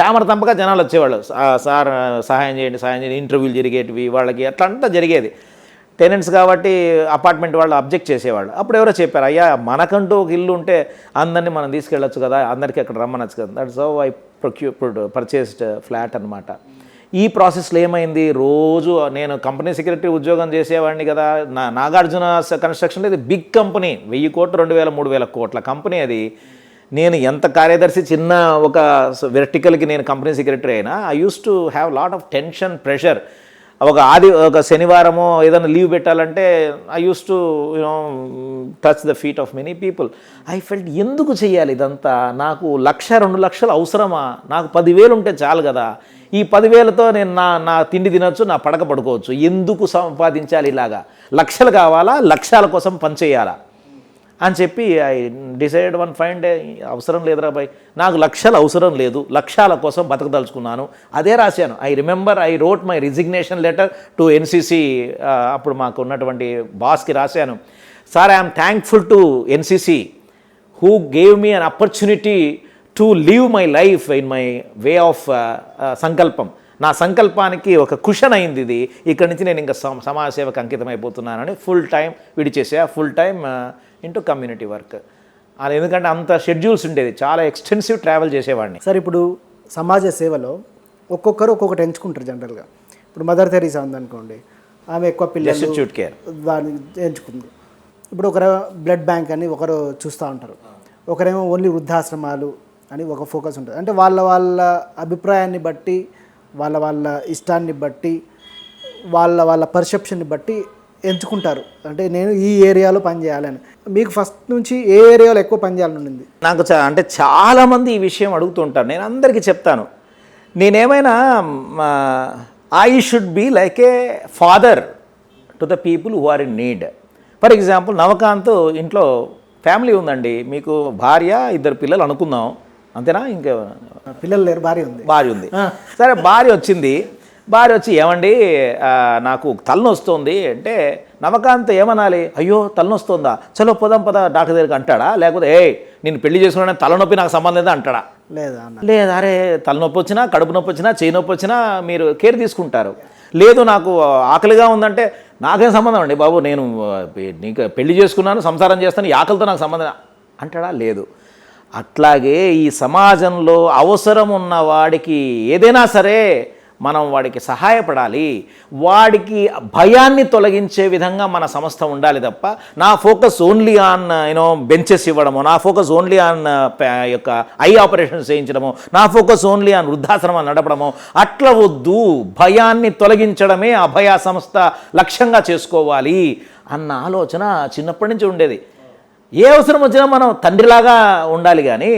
తామర తంపగా జనాలు వచ్చేవాళ్ళు, సార్ సహాయం చేయండి, ఇంటర్వ్యూలు జరిగేటివి వాళ్ళకి, అట్లా అంతా జరిగేది. టెనెంట్స్ కాబట్టి అపార్ట్మెంట్ వాళ్ళు అబ్జెక్ట్ చేసేవాళ్ళు. అప్పుడు ఎవరో చెప్పారు, అయ్యా మనకంటూ ఒక ఇల్లు ఉంటే అందరినీ మనం తీసుకెళ్ళొచ్చు కదా, అందరికీ అక్కడ రమ్మనొచ్చు కదా. That's how I purchased flat అనమాట. ఈ ప్రాసెస్లో ఏమైంది, రోజు నేను కంపెనీ సెక్రటరీ ఉద్యోగం చేసేవాడిని కదా, నాగార్జున కన్స్ట్రక్షన్, ఇది బిగ్ కంపెనీ, 1,000 కోట్లు 2,000 3,000 కోట్ల కంపెనీ అది. నేను ఎంత కార్యదర్శి చిన్న ఒక వెర్టికల్కి నేను కంపెనీ సెక్రటరీ అయినా, I use to have lot of tension, pressure. ఒక శనివారమో ఏదైనా లీవ్ పెట్టాలంటే I use to touch the feet of many people. I felt ఎందుకు చేయాలి ఇదంతా, నాకు 1,00,000 2 లక్షలు అవసరమా, నాకు 10,000 ఉంటే చాలు కదా, ఈ 10,000తో నేను నా తిండి తినొచ్చు, నా పడక పడుకోవచ్చు, ఎందుకు సంపాదించాలి ఇలాగా, లక్షలు కావాలా, లక్ష్యాల కోసం పనిచేయాలా అని చెప్పి ఐ డిసైడ్ అవసరం లేదురా బాయ్, నాకు లక్షలు అవసరం లేదు, లక్ష్యాల కోసం బతకదలుచుకున్నాను. అదే రాశాను. I remember I wrote my resignation letter to NCC. అప్పుడు మాకు ఉన్నటువంటి బాస్కి రాశాను, sir I'm thankful to NCC who gave me an opportunity to live my life in my way of సంకల్పం. నా సంకల్పానికి ఒక కుషన్ అయింది ఇది, ఇక్కడి నుంచి నేను ఇంకా సమాజ సేవకు అంకితం అయిపోతున్నానని ఫుల్ టైం విడిచేసా, full time into community work. అది ఎందుకంటే అంత షెడ్యూల్స్ ఉండేది, చాలా ఎక్స్టెన్సివ్ ట్రావెల్ చేసేవాడిని. సార్ ఇప్పుడు సమాజ సేవలో ఒక్కొక్కరు ఒక్కొక్కటి ఎంచుకుంటారు జనరల్గా. ఇప్పుడు మదర్ తెరీసా ఉందనుకోండి, ఆమె ఎక్కువ పిల్లలు కేర్ దాన్ని ఎంచుకుంది. ఇప్పుడు ఒకరు బ్లడ్ బ్యాంక్ అని ఒకరు చూస్తూ ఉంటారు, ఒకరేమో ఓన్లీ వృద్ధాశ్రమాలు అని ఒక ఫోకస్ ఉంటుంది. అంటే వాళ్ళ అభిప్రాయాన్ని బట్టి, వాళ్ళ ఇష్టాన్ని బట్టి, వాళ్ళ పర్సెప్షన్ని బట్టి ఎంచుకుంటారు. అంటే నేను ఈ ఏరియాలో పనిచేయాలని. మీకు ఫస్ట్ నుంచి ఏ ఏరియాలో ఎక్కువ పనిచేయాలని ఉండింది? నాకు అంటే చాలామంది ఈ విషయం అడుగుతుంటారు, నేను అందరికీ చెప్తాను, నేనేమైనా I should be like a father to the people who are in need. For example Navakanth ఇంట్లో ఫ్యామిలీ ఉందండి, మీకు భార్య 2 పిల్లలు అనుకుందాం, అంతేనా? ఇంకా పిల్లలు లేరు, భార్య ఉంది. సరే, భార్య వచ్చి ఏమండి నాకు తలనొస్తుంది అంటే నవకాంత్ ఏమనాలి? అయ్యో తలనొస్తుందా, చలో పోదాం పద డాక్టర్ దగ్గరికి అంటాడా? లేకపోతే నేను పెళ్లి చేసుకున్నా తలనొప్పి నాకు సంబంధం లేదా అంటాడా? లేదా, అరే తలనొప్పి వచ్చినా, కడుపు నొప్పి వచ్చినా, చేయి నొప్పి వచ్చినా మీరు కేర్ తీసుకుంటారు. లేదు నాకు ఆకలిగా ఉందంటే నాకేం సంబంధం అండి బాబు, నేను నీకు పెళ్లి చేసుకున్నాను, సంసారం చేస్తాను, ఈ ఆకలితో నాకు సంబంధం అంటాడా? లేదు. అట్లాగే ఈ సమాజంలో అవసరం ఉన్న వాడికి ఏదైనా సరే మనం వాడికి సహాయపడాలి, వాడికి భయాన్ని తొలగించే విధంగా మన సంస్థ ఉండాలి తప్ప నా ఫోకస్ ఓన్లీ ఆన్ బెంచెస్ ఇవ్వడము, నా ఫోకస్ ఓన్లీ ఆన్ యొక్క ఐ ఆపరేషన్స్ చేయించడము, నా ఫోకస్ ఓన్లీ ఆన్ వృద్ధాశ్రమం నడపడము, అట్లా వద్దు. భయాన్ని తొలగించడమే అభయ సంస్థ లక్ష్యంగా చేసుకోవాలి అన్న ఆలోచన చిన్నప్పటి నుంచి ఉండేది. ఏ అవసరం వచ్చినా మనం తండ్రిలాగా ఉండాలి కానీ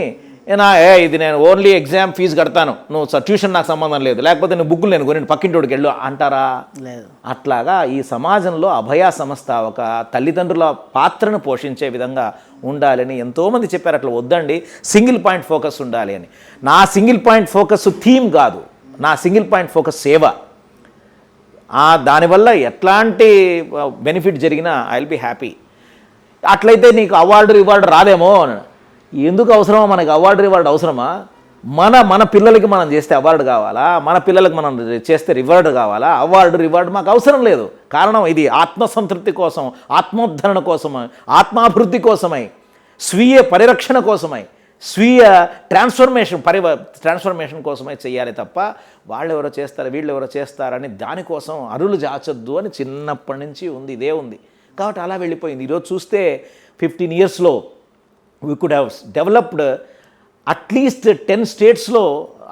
ఇది నేను ఓన్లీ ఎగ్జామ్ ఫీజు కడతాను, నువ్వు ట్యూషన్ నాకు సంబంధం లేదు, లేకపోతే నువ్వు బుక్కులు నేను కొని పక్కింటోడికి వెళ్ళు అంటారా? లేదు. అట్లాగా ఈ సమాజంలో అభయ సంస్థ ఒక తల్లిదండ్రుల పాత్రను పోషించే విధంగా ఉండాలని ఎంతోమంది చెప్పారు. అట్లా వద్దండి, సింగిల్ పాయింట్ ఫోకస్ ఉండాలి అని. నా సింగిల్ పాయింట్ ఫోకస్ థీమ్ కాదు, నా సింగిల్ పాయింట్ ఫోకస్ సేవ. దానివల్ల ఎట్లాంటి బెనిఫిట్ జరిగినా ఐ విల్ బి హ్యాపీ. అట్లయితే నీకు అవార్డు రివార్డు రాదేమో. ఎందుకు అవసరమా మనకి అవార్డు రివార్డు? అవసరమా? మన పిల్లలకి మనం చేస్తే అవార్డు కావాలా? మన పిల్లలకి మనం చేస్తే రివార్డు కావాలా? అవార్డు రివార్డు మాకు అవసరం లేదు. కారణం ఇది ఆత్మసంతృప్తి కోసం, ఆత్మోద్ధరణ కోసమై, ఆత్మాభివృద్ధి కోసమై, స్వీయ పరిరక్షణ కోసమై, స్వీయ ట్రాన్స్ఫర్మేషన్ కోసమే చేయాలి తప్ప వాళ్ళు ఎవరో చేస్తారు వీళ్ళు ఎవరో చేస్తారని దానికోసం అరులు జాచొద్దు అని చిన్నప్పటి నుంచి ఉంది, ఇదే ఉంది. కాబట్టి అలా వెళ్ళిపోయింది. ఈరోజు చూస్తే 15 yearsలో we could have developed at least 10 స్టేట్స్లో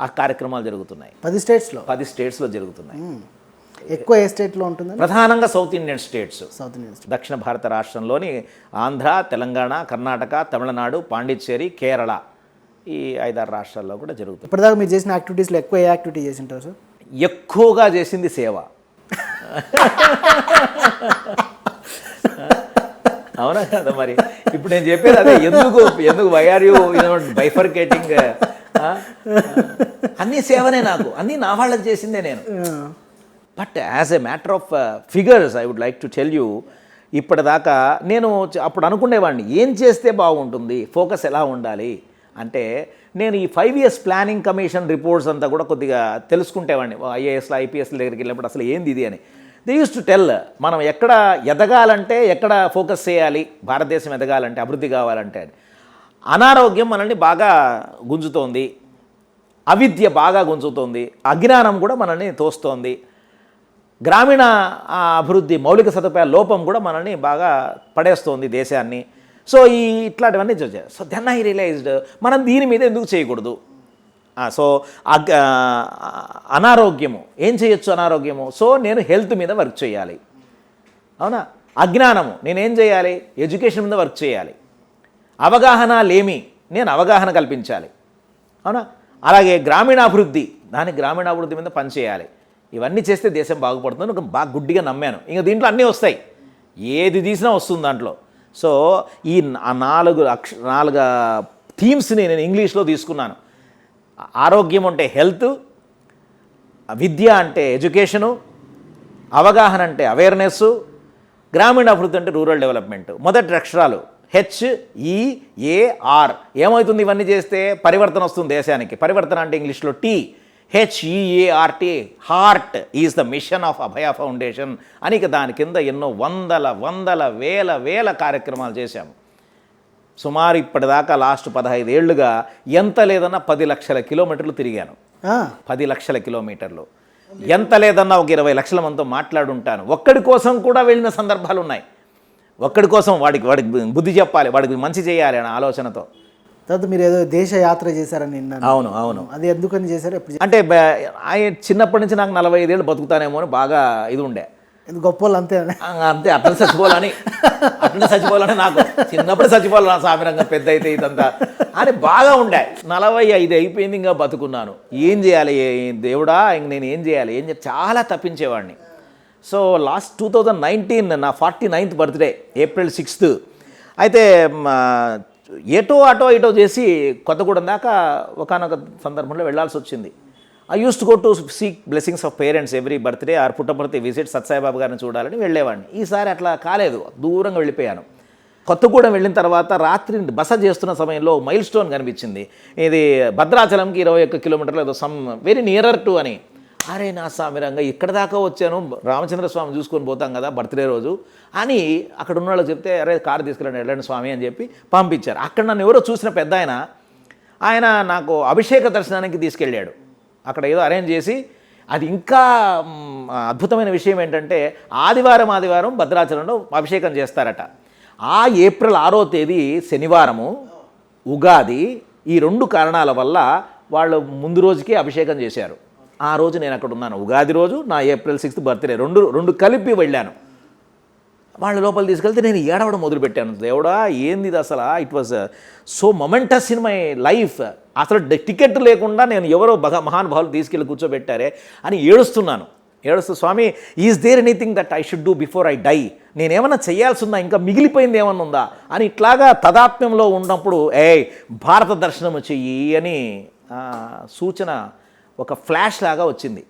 ఆ కార్యక్రమాలు జరుగుతున్నాయి. 10 స్టేట్స్లో 10 స్టేట్స్లో జరుగుతున్నాయి. ఎక్కువ ఏ స్టేట్లో ఉంటుంది? ప్రధానంగా south Indian states. South Indian state. దక్షిణ భారత రాష్ట్రంలోని ఆంధ్ర, తెలంగాణ, కర్ణాటక, తమిళనాడు, పాండిచ్చేరి, కేరళ, ఈ 5-6 రాష్ట్రాల్లో కూడా జరుగుతుంది. ఇప్పటిదాకా మీరు చేసిన యాక్టివిటీస్లో ఎక్కువ ఏ యాక్టివిటీ చేసి ఉంటారు సార్? ఎక్కువగా చేసింది సేవ. అవునా కదా? మరి ఇప్పుడు నేను చెప్పేది అదే. ఎందుకు వై ఆర్ యూ బైఫర్కేటింగ్? అన్నీ సేవనే, నాకు అన్నీ నా వాళ్ళకి చేసిందే నేను. But as a matter of figures I would like to tell you, ఇప్పటిదాకా నేను అప్పుడు అనుకునేవాడిని ఏం చేస్తే బాగుంటుంది, ఫోకస్ ఎలా ఉండాలి అంటే, నేను ఈ 5 years ప్లానింగ్ కమిషన్ రిపోర్ట్స్ అంతా కూడా కొద్దిగా తెలుసుకుంటేవాడిని. ఐఏఎస్లో ఐపీఎస్ల దగ్గరికి వెళ్ళినప్పుడు అసలు ఏంది ఇది అని. దే యూస్ టు టెల్, మనం ఎక్కడ ఎదగాలంటే ఎక్కడ ఫోకస్ చేయాలి, భారతదేశం ఎదగాలంటే, అభివృద్ధి కావాలంటే. అనారోగ్యం మనల్ని బాగా గుంజుతోంది, అవిద్య బాగా గుంజుతోంది, అజ్ఞానం కూడా మనల్ని తోస్తోంది, గ్రామీణ అభివృద్ధి మౌలిక సదుపాయాల లోపం కూడా మనల్ని బాగా పడేస్తోంది దేశాన్ని. సో ఇట్లాంటివన్నీ చూసారు. సో దెన్ ఐ రియలైజ్డ్ మనం దీని మీద ఎందుకు చేయకూడదు. సో అనారోగ్యము ఏం చేయొచ్చు? అనారోగ్యము, సో నేను హెల్త్ మీద వర్క్ చేయాలి. అవునా? అజ్ఞానము నేనేం చేయాలి? ఎడ్యుకేషన్ మీద వర్క్ చేయాలి. అవగాహన లేమి, నేను అవగాహన కల్పించాలి. అవునా? అలాగే గ్రామీణాభివృద్ధి, గ్రామీణాభివృద్ధి మీద పనిచేయాలి. ఇవన్నీ చేస్తే దేశం బాగుపడుతుంది. బాగా గుడ్డిగా నమ్మాను. ఇంకా దీంట్లో అన్నీ వస్తాయి, ఏది తీసినా వస్తుంది దాంట్లో. సో ఈ 4 థీమ్స్ని నేను ఇంగ్లీష్లో తీసుకున్నాను. ఆరోగ్యం అంటే హెల్త్, విద్య అంటే ఎడ్యుకేషను, అవగాహన అంటే అవేర్నెస్సు, గ్రామీణాభివృద్ధి అంటే రూరల్ డెవలప్మెంట్. మొదటి అక్షరాలు HEAR. ఏమవుతుంది ఇవన్నీ చేస్తే? పరివర్తన వస్తుంది దేశానికి. పరివర్తన అంటే ఇంగ్లీష్లో T, HEART, heart is the machine of Abhaya foundation అని. దాని కింద ఎన్నో వందల వేల కార్యక్రమాలు చేశాము. సుమారు ఇప్పటిదాకా లాస్ట్ 15 ఏళ్లుగా ఎంత లేదన్నా 10 లక్షల కిలోమీటర్లు తిరిగాను. 10 లక్షల కిలోమీటర్లు. ఎంత లేదన్నా ఒక 20 లక్షల మందితో మాట్లాడుంటాను. ఒక్కడి కోసం కూడా వెళ్ళిన సందర్భాలు ఉన్నాయి. ఒక్కడి కోసం వాడికి బుద్ధి చెప్పాలి, వాడికి మంచి చేయాలి అనే ఆలోచనతో. తర్వాత మీరు ఏదో దేశ యాత్ర చేశారని విన్నాను. అవును. అది ఎందుకని చేశారు? అంటే చిన్నప్పటి నుంచి నాకు 45 ఏళ్ళు బతుకుతానేమో అని బాగా ఇది ఉండే. గొప్ప వాళ్ళు అంతే అట్లా చచ్చిపోవాలని నాకు చిన్నప్పుడు చచ్చిపోవాలి నా సామిరంగా, పెద్ద అయితే ఇదంతా అని బాగా ఉండే. 45 అయిపోయింది, ఇంకా బతుకున్నాను. ఏం చేయాలి దేవుడా, ఇంక నేను ఏం చేయాలి చాలా తప్పించేవాడిని. సో లాస్ట్ 2019 నా 49th బర్త్డే, April 6th. అయితే అటో ఇటో చేసి కొత్తగూడెం దాకా ఒకనొక సందర్భంలో వెళ్ళాల్సి వచ్చింది. I use to go to seek blessings of parents every birthday or Puttaparthi visit Sathya Sai Baba గారిని చూడాలని వెళ్ళేవాడిని. ఈసారి అట్లా కాలేదు, దూరంగా వెళ్ళిపోయాను. కొత్తగూడెం వెళ్ళిన తర్వాత రాత్రి బస చేస్తున్న సమయంలో మైల్ స్టోన్ కనిపించింది. ఇది భద్రాచలంకి 21 కిలోమీటర్లు ఏదో సమ్ వెరీ నియరర్ టు అని. అరే నా సామిరంగా ఇక్కడ దాకా వచ్చాను, రామచంద్ర స్వామి చూసుకొని పోతాం కదా బర్త్డే రోజు అని అక్కడ ఉన్న వాళ్ళకి చెప్తే, అరే కారు తీసుకురండి వెళ్ళండి స్వామి అని చెప్పి పంపించారు. అక్కడ నన్ను ఎవరో చూసిన పెద్ద ఆయన నాకు అభిషేక దర్శనానికి తీసుకెళ్ళాడు. అక్కడ ఏదో అరేంజ్ చేసి, అది ఇంకా అద్భుతమైన విషయం ఏంటంటే ఆదివారం భద్రాచలంలో అభిషేకం చేస్తారట. ఆ April 6వ తేదీ శనివారము, ఉగాది, ఈ 2 కారణాల వల్ల వాళ్ళు ముందు రోజుకే అభిషేకం చేశారు. ఆ రోజు నేను అక్కడ ఉన్నాను. ఉగాది రోజు నా April 6th బర్త్డే, రెండు కలిపి వెళ్ళాను. వాళ్ళ లోపల తీసుకెళ్తే నేను ఏడవడం మొదలుపెట్టాను. దేవుడా ఏంది ఇది అసలు, it was so momentous in my life. అసలు టికెట్ లేకుండా నేను ఎవరో మహానుభావులు తీసుకెళ్ళి కూర్చోబెట్టారే అని ఏడుస్తూ స్వామి, is there anything that I should do before I die, నేనేమన్నా చేయాల్సి ఉందా, ఇంకా మిగిలిపోయింది ఏమన్నా ఉందా అని ఇట్లాగా తదాత్మ్యంలో ఉన్నప్పుడు భారత దర్శనం చెయ్యి అని సూచన ఒక ఫ్లాష్ లాగా వచ్చింది.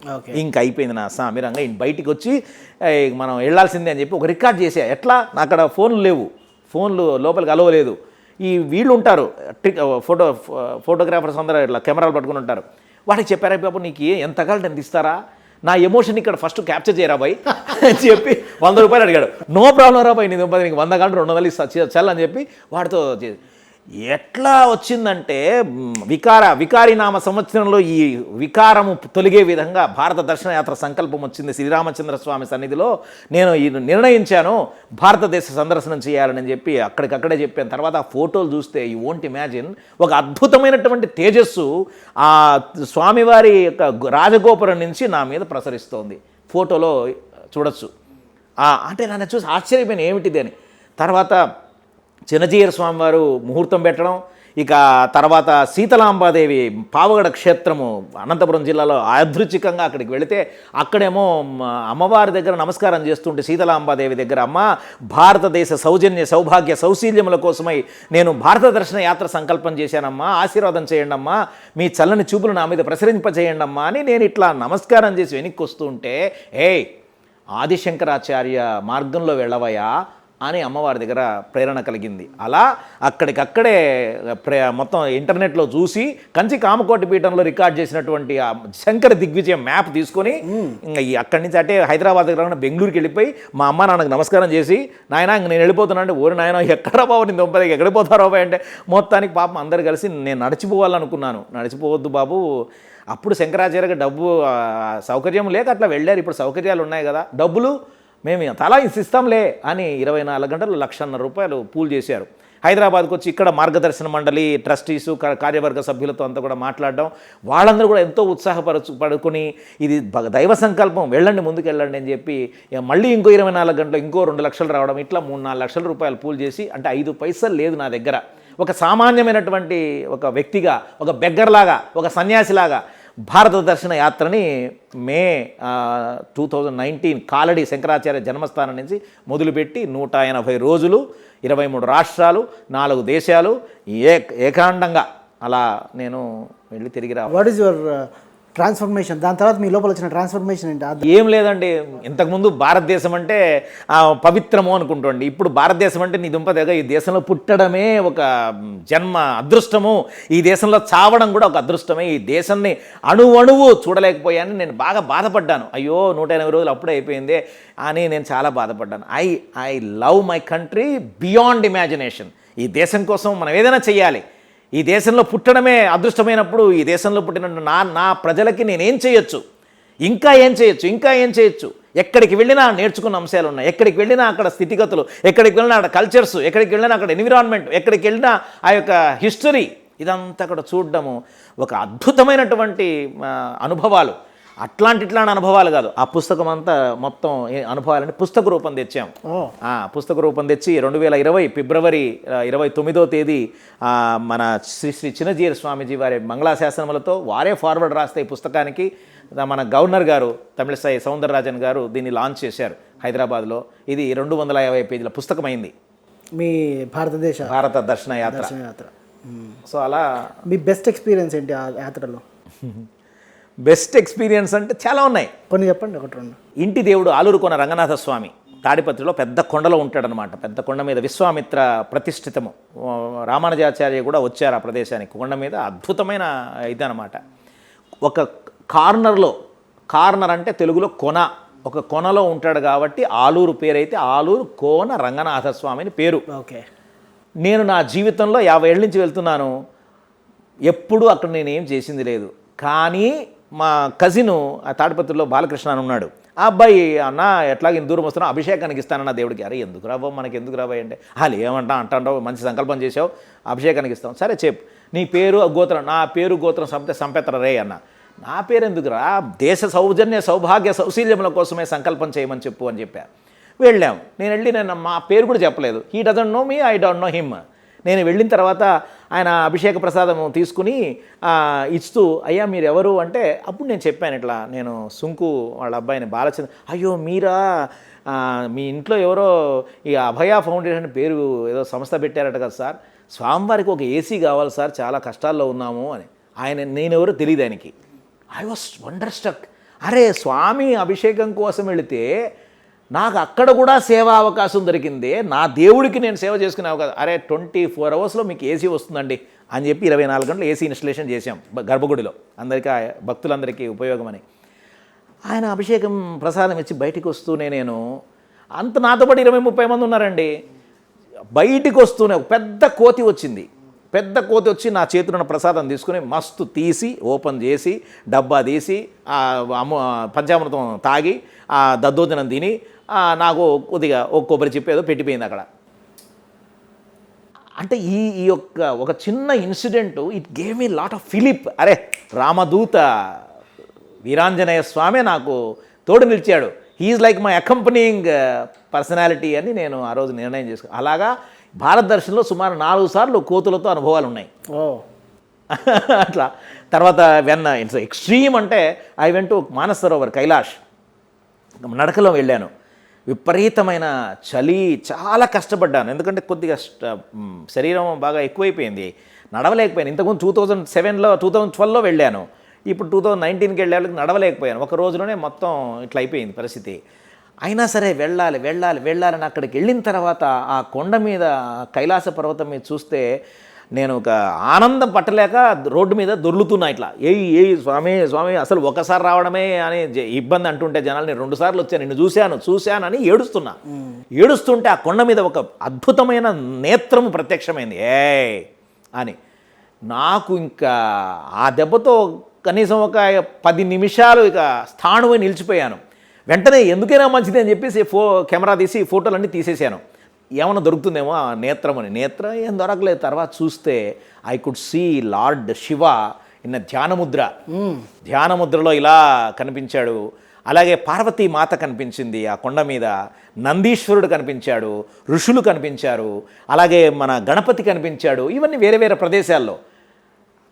ఇంక అయిపోయింది నా సామిరంగా, బయటికి వచ్చి మనం వెళ్ళాల్సిందే అని చెప్పి ఒక రికార్డ్ చేసా. ఎట్లా, అక్కడ ఫోన్లు లేవు, ఫోన్లు లోపలికి అలవలేదు. ఈ వీళ్ళు ఉంటారు ఫోటోగ్రాఫర్స్ అందరూ ఇట్లా కెమెరాలు పట్టుకుని ఉంటారు. వాడికి చెప్పారా బాబు నీకు ఎంత కావాలి అని ఇస్తారా, నా ఎమోషన్ ఇక్కడ ఫస్ట్ క్యాప్చర్ చేయరా బాయ్ అని చెప్పి 100 రూపాయలు అడిగాడు. నో ప్రాబ్లం రా బాయ్, నీకు 100 కావాలి 200 ఇస్తా చల్లని చెప్పి వాడితో ఎట్లా వచ్చిందంటే వికారి నామ సంవత్సరంలో ఈ వికారము తొలగే విధంగా భారత దర్శన యాత్ర సంకల్పం వచ్చింది. శ్రీరామచంద్ర స్వామి సన్నిధిలో నేను నిర్ణయించాను భారతదేశ సందర్శనం చేయాలని చెప్పి అక్కడికక్కడే చెప్పాను. తర్వాత ఆ ఫోటోలు చూస్తే యూ వోంట్ ఇమాజిన్, ఒక అద్భుతమైనటువంటి తేజస్సు ఆ స్వామివారి యొక్క రాజగోపురం నుంచి నా మీద ప్రసరిస్తోంది. ఫోటోలో చూడొచ్చు. అంటే నన్ను చూసి ఆశ్చర్యపోయిన ఏమిటిది అని. తర్వాత చిన్నజీయర స్వామివారు ముహూర్తం పెట్టడం, ఇక తర్వాత శీతలాంబాదేవి పావగడ క్షేత్రము అనంతపురం జిల్లాలో యాదృచ్ఛికంగా అక్కడికి వెళితే అక్కడేమో అమ్మవారి దగ్గర నమస్కారం చేస్తుంటే శీతలాంబాదేవి దగ్గర, అమ్మ భారతదేశ సౌజన్య సౌభాగ్య సౌశీల్యముల కోసమై నేను భారత దర్శన యాత్ర సంకల్పం చేశానమ్మా, ఆశీర్వాదం చేయండి అమ్మా, మీ చల్లని చూపులు నా మీద ప్రసరింపజేయండి అమ్మా అని నేను ఇట్లా నమస్కారం చేసి వెనక్కి వస్తుంటే, ఆదిశంకరాచార్య మార్గంలో వెళ్ళవయా అని అమ్మవారి దగ్గర ప్రేరణ కలిగింది. అలా అక్కడికక్కడే మొత్తం ఇంటర్నెట్లో చూసి కంచి కామకోటి పీఠంలో రికార్డ్ చేసినటువంటి ఆ శంకర దిగ్విజయం మ్యాప్ తీసుకొని ఇంకా అక్కడి నుంచి అంటే హైదరాబాద్ దగ్గర బెంగళూరుకి వెళ్ళిపోయి మా అమ్మ నాన్నకు నమస్కారం చేసి, నాయన ఇంక నేను వెళ్ళిపోతున్నా అంటే, ఓరి నాయన ఎక్కడ బాబు నీ దొంపదికి ఎక్కడికి పోతారో బాబు అంటే, మొత్తానికి పాపం అందరు కలిసి నేను నడిచిపోవాలనుకున్నాను. నడిచిపోవద్దు బాబు, అప్పుడు శంకరాచార్యకి డబ్బు సౌకర్యం లేక అట్లా వెళ్ళారు. ఇప్పుడు సౌకర్యాలు ఉన్నాయి కదా, డబ్బులు మేము తలా ఇస్తాంలే అని 24 గంటలు 1,50,000 రూపాయలు పూల్ చేశారు. హైదరాబాద్కి వచ్చి ఇక్కడ మార్గదర్శన మండలి ట్రస్టీసు కార్యవర్గ సభ్యులతో అంతా కూడా మాట్లాడడం, వాళ్ళందరూ కూడా ఎంతో పడుకొని ఇది దైవ సంకల్పం, వెళ్ళండి ముందుకు వెళ్ళండి అని చెప్పి మళ్ళీ ఇంకో 24 గంటలు ఇంకో 2 లక్షలు రావడం, ఇట్లా 3-4 లక్షల రూపాయలు పూల్ చేసి, అంటే 5 పైసలు లేదు నా దగ్గర, ఒక సామాన్యమైనటువంటి ఒక వ్యక్తిగా, ఒక బెగ్గర్లాగా, ఒక సన్యాసిలాగా భారత దర్శన యాత్రని మే 2019 కాలడి శంకరాచార్య జన్మస్థానం నుంచి మొదలుపెట్టి 180 రోజులు, 23 రాష్ట్రాలు, 4 దేశాలు ఏకాండంగా అలా నేను వెళ్ళి తిరిగి రా. What is your transformation? దాని తర్వాత మీ లోపల వచ్చిన ట్రాన్స్ఫర్మేషన్ ఏంటి? ఏం లేదండి, ఇంతకుముందు భారతదేశం అంటే పవిత్రము అనుకుంటండి, ఇప్పుడు భారతదేశం అంటే నీ దుంపదగా ఈ దేశంలో పుట్టడమే ఒక జన్మ అదృష్టము, ఈ దేశంలో చావడం కూడా ఒక అదృష్టమే, ఈ దేశాన్ని అణువణువు చూడలేకపోయాను. నేను బాగా బాధపడ్డాను, అయ్యో 180 రోజులు అప్పుడే అయిపోయిందే అని నేను చాలా బాధపడ్డాను. I love my country beyond imagination. ఈ దేశం కోసం మనం ఏదైనా చెయ్యాలి, ఈ దేశంలో పుట్టడమే అదృష్టమైనప్పుడు ఈ దేశంలో పుట్టిన నా ప్రజలకి నేనేం చేయొచ్చు, ఇంకా ఏం చేయొచ్చు, ఎక్కడికి వెళ్ళినా నేర్చుకున్న అంశాలు ఉన్నాయి, ఎక్కడికి వెళ్ళినా అక్కడ స్థితిగతులు, ఎక్కడికి వెళ్ళినా అక్కడ కల్చర్స్, ఎక్కడికి వెళ్ళినా అక్కడ ఎన్విరాన్మెంట్, ఎక్కడికి వెళ్ళినా ఆ యొక్క హిస్టరీ, ఇదంతా అక్కడ చూడడము ఒక అద్భుతమైనటువంటి అనుభవాలు. ఇట్లాంటి అనుభవాలు కాదు, ఆ పుస్తకం అంతా మొత్తం అనుభవాలని పుస్తక రూపం తెచ్చాం. పుస్తక రూపం తెచ్చి 2020 ఫిబ్రవరి 29వ తేదీ మన శ్రీ చిన్నజీయర స్వామీజీ వారి మంగళాశాసనములతో వారే ఫార్వర్డ్ రాస్తే ఈ పుస్తకానికి మన గవర్నర్ గారు తమిళసై సౌందరరాజన్ గారు దీన్ని లాంచ్ చేశారు హైదరాబాద్లో. ఇది 250 పేజీల పుస్తకమైంది, మీ భారత దర్శన యాత్ర. సో అలా మీ బెస్ట్ ఎక్స్పీరియన్స్ ఏంటి ఆ యాత్రలో? బెస్ట్ ఎక్స్పీరియన్స్ అంటే చాలా ఉన్నాయి, కొన్ని చెప్పండి. 1-2. ఇంటి దేవుడు ఆలూరుకోన రంగనాథ స్వామి తాడిపత్రిలో పెద్ద కొండలో ఉంటాడనమాట. పెద్ద కొండ మీద విశ్వామిత్ర ప్రతిష్ఠితము, రామానుజాచార్య కూడా వచ్చారు ఆ ప్రదేశానికి. కొండ మీద అద్భుతమైన ఇదనమాట. ఒక కార్నర్ అంటే తెలుగులో కొన, ఒక కొనలో ఉంటాడు కాబట్టి ఆలూరు పేరైతే ఆలూరు కోన రంగనాథ స్వామి అని పేరు. ఓకే. నేను నా జీవితంలో 50 ఏళ్ళ నుంచి వెళ్తున్నాను, ఎప్పుడూ అక్కడ నేనేం చేసింది లేదు. కానీ మా కజిను ఆ తాడిపత్రిలో బాలకృష్ణ అని ఉన్నాడు, ఆ అబ్బాయి అన్న ఎట్లాగ ఇంత దూరం వస్తున్నా అభిషేకానికి ఇస్తానన్న దేవుడికి. అరే ఎందుకు రాబో, మనకి ఎందుకు రాబాయి అంటే, అలా అంటావు, మంచి సంకల్పం చేసావు, అభిషేకానికి ఇస్తాం. సరే చెప్పు నీ పేరు గోత్రం. నా పేరు గోత్రం సంపెత్తర రే అన్న. నా పేరు ఎందుకురా, దేశ సౌజన్య సౌభాగ్య సౌశీల్యముల కోసమే సంకల్పం చేయమని చెప్పు అని చెప్పా. వెళ్ళాం. నేను మా పేరు కూడా చెప్పలేదు. He doesn't know me, I don't know him. నేను వెళ్ళిన తర్వాత ఆయన అభిషేక ప్రసాదం తీసుకుని ఇస్తూ, అయ్యా మీరు ఎవరు అంటే, అప్పుడు నేను చెప్పాను ఇట్లా, నేను సుంకు వాళ్ళ అబ్బాయిని బాలచంద్ర. అయ్యో మీరా, మీ ఇంట్లో ఎవరో ఈ అభయ ఫౌండేషన్ పేరు ఏదో సంస్థ పెట్టారట కదా సార్, స్వామివారికి ఒక ఏసీ కావాలి సార్, చాలా కష్టాల్లో ఉన్నాము అని. నేనెవరో తెలియదు ఆయనకి. I was wonder struck. అరే స్వామి అభిషేకం కోసం వెళితే నాకు అక్కడ కూడా సేవా అవకాశం దొరికింది, నా దేవుడికి నేను సేవ చేసుకునే అవకాశం. అరే 24 అవర్స్లో మీకు ఏసీ వస్తుందండి అని చెప్పి 24 గంటలు ఏసీ ఇన్స్టలేషన్ చేశాం గర్భగుడిలో, అందరికీ భక్తులందరికీ ఉపయోగమని. ఆయన అభిషేకం ప్రసాదం ఇచ్చి బయటికి వస్తూనే నేను నాతో పాటు 20-30 మంది ఉన్నారండి. బయటికి వస్తూనే ఒక పెద్ద కోతి వచ్చింది. పెద్ద కోతి వచ్చి నా చేతిలో ఉన్న ప్రసాదం తీసుకుని మస్తు తీసి ఓపెన్ చేసి డబ్బా తీసి పంచామృతం తాగి దద్దోజనం తిని నాకు కొద్దిగా ఒక కొబ్బరి చెప్పి ఏదో పెట్టిపోయింది అక్కడ. అంటే ఈ ఒక చిన్న incident it gave me lot of fillip. అరే రామదూత వీరాంజనేయ స్వామి నాకు తోడు నిలిచాడు, he is like my accompanying personality అని నేను ఆ రోజు నిర్ణయం చేసుకున్నాను. అలాగా భారతదర్శన్లో సుమారు 4 సార్లు కోతులతో అనుభవాలు ఉన్నాయి. అట్లా తర్వాత ఇట్స్ ఎక్స్ట్రీమ్ అంటే ఐ వెంట్ టు మానస సరోవర్ కైలాష్, నడకలో వెళ్ళాను. విపరీతమైన చలి, చాలా కష్టపడ్డాను. ఎందుకంటే కొద్దిగా శరీరం బాగా ఎక్కువైపోయింది, నడవలేకపోయాను. ఇంతకుముందు 2007లో 2012లో వెళ్ళాను, ఇప్పుడు 2019కి వెళ్ళేళ్ళకి నడవలేకపోయాను. ఒక రోజులోనే మొత్తం ఇట్లా అయిపోయింది పరిస్థితి. అయినా సరే వెళ్ళాలని అక్కడికి వెళ్ళిన తర్వాత ఆ కొండ మీద కైలాస పర్వతం మీద చూస్తే నేను ఒక ఆనందం పట్టలేక రోడ్డు మీద దొర్లుతున్నా ఇట్లా, స్వామి స్వామి, అసలు ఒకసారి రావడమే అని ఇబ్బంది అంటుంటే జనాలు, నేను 2 సార్లు వచ్చాను, నిన్ను చూశాను అని ఏడుస్తుంటే ఆ కొండ మీద ఒక అద్భుతమైన నేత్రము ప్రత్యక్షమైంది అని. నాకు ఇంకా ఆ దెబ్బతో కనీసం ఒక 10 నిమిషాలు ఇక స్థాణువై నిలిచిపోయాను. వెంటనే ఎందుకైనా మంచిది అని చెప్పేసి కెమెరా తీసి ఫోటోలన్నీ తీసేసాను, ఏమన్నా దొరుకుతుందేమో ఆ నేత్రం ఏం దొరకలేదు. తర్వాత చూస్తే I could see Lord Shiva in a ధ్యానముద్రలో ఇలా కనిపించాడు. అలాగే పార్వతీ మాత కనిపించింది ఆ కొండ మీద, నందీశ్వరుడు కనిపించాడు, ఋషులు కనిపించారు, అలాగే మన గణపతి కనిపించాడు. ఇవన్నీ వేరే వేరే ప్రదేశాల్లో.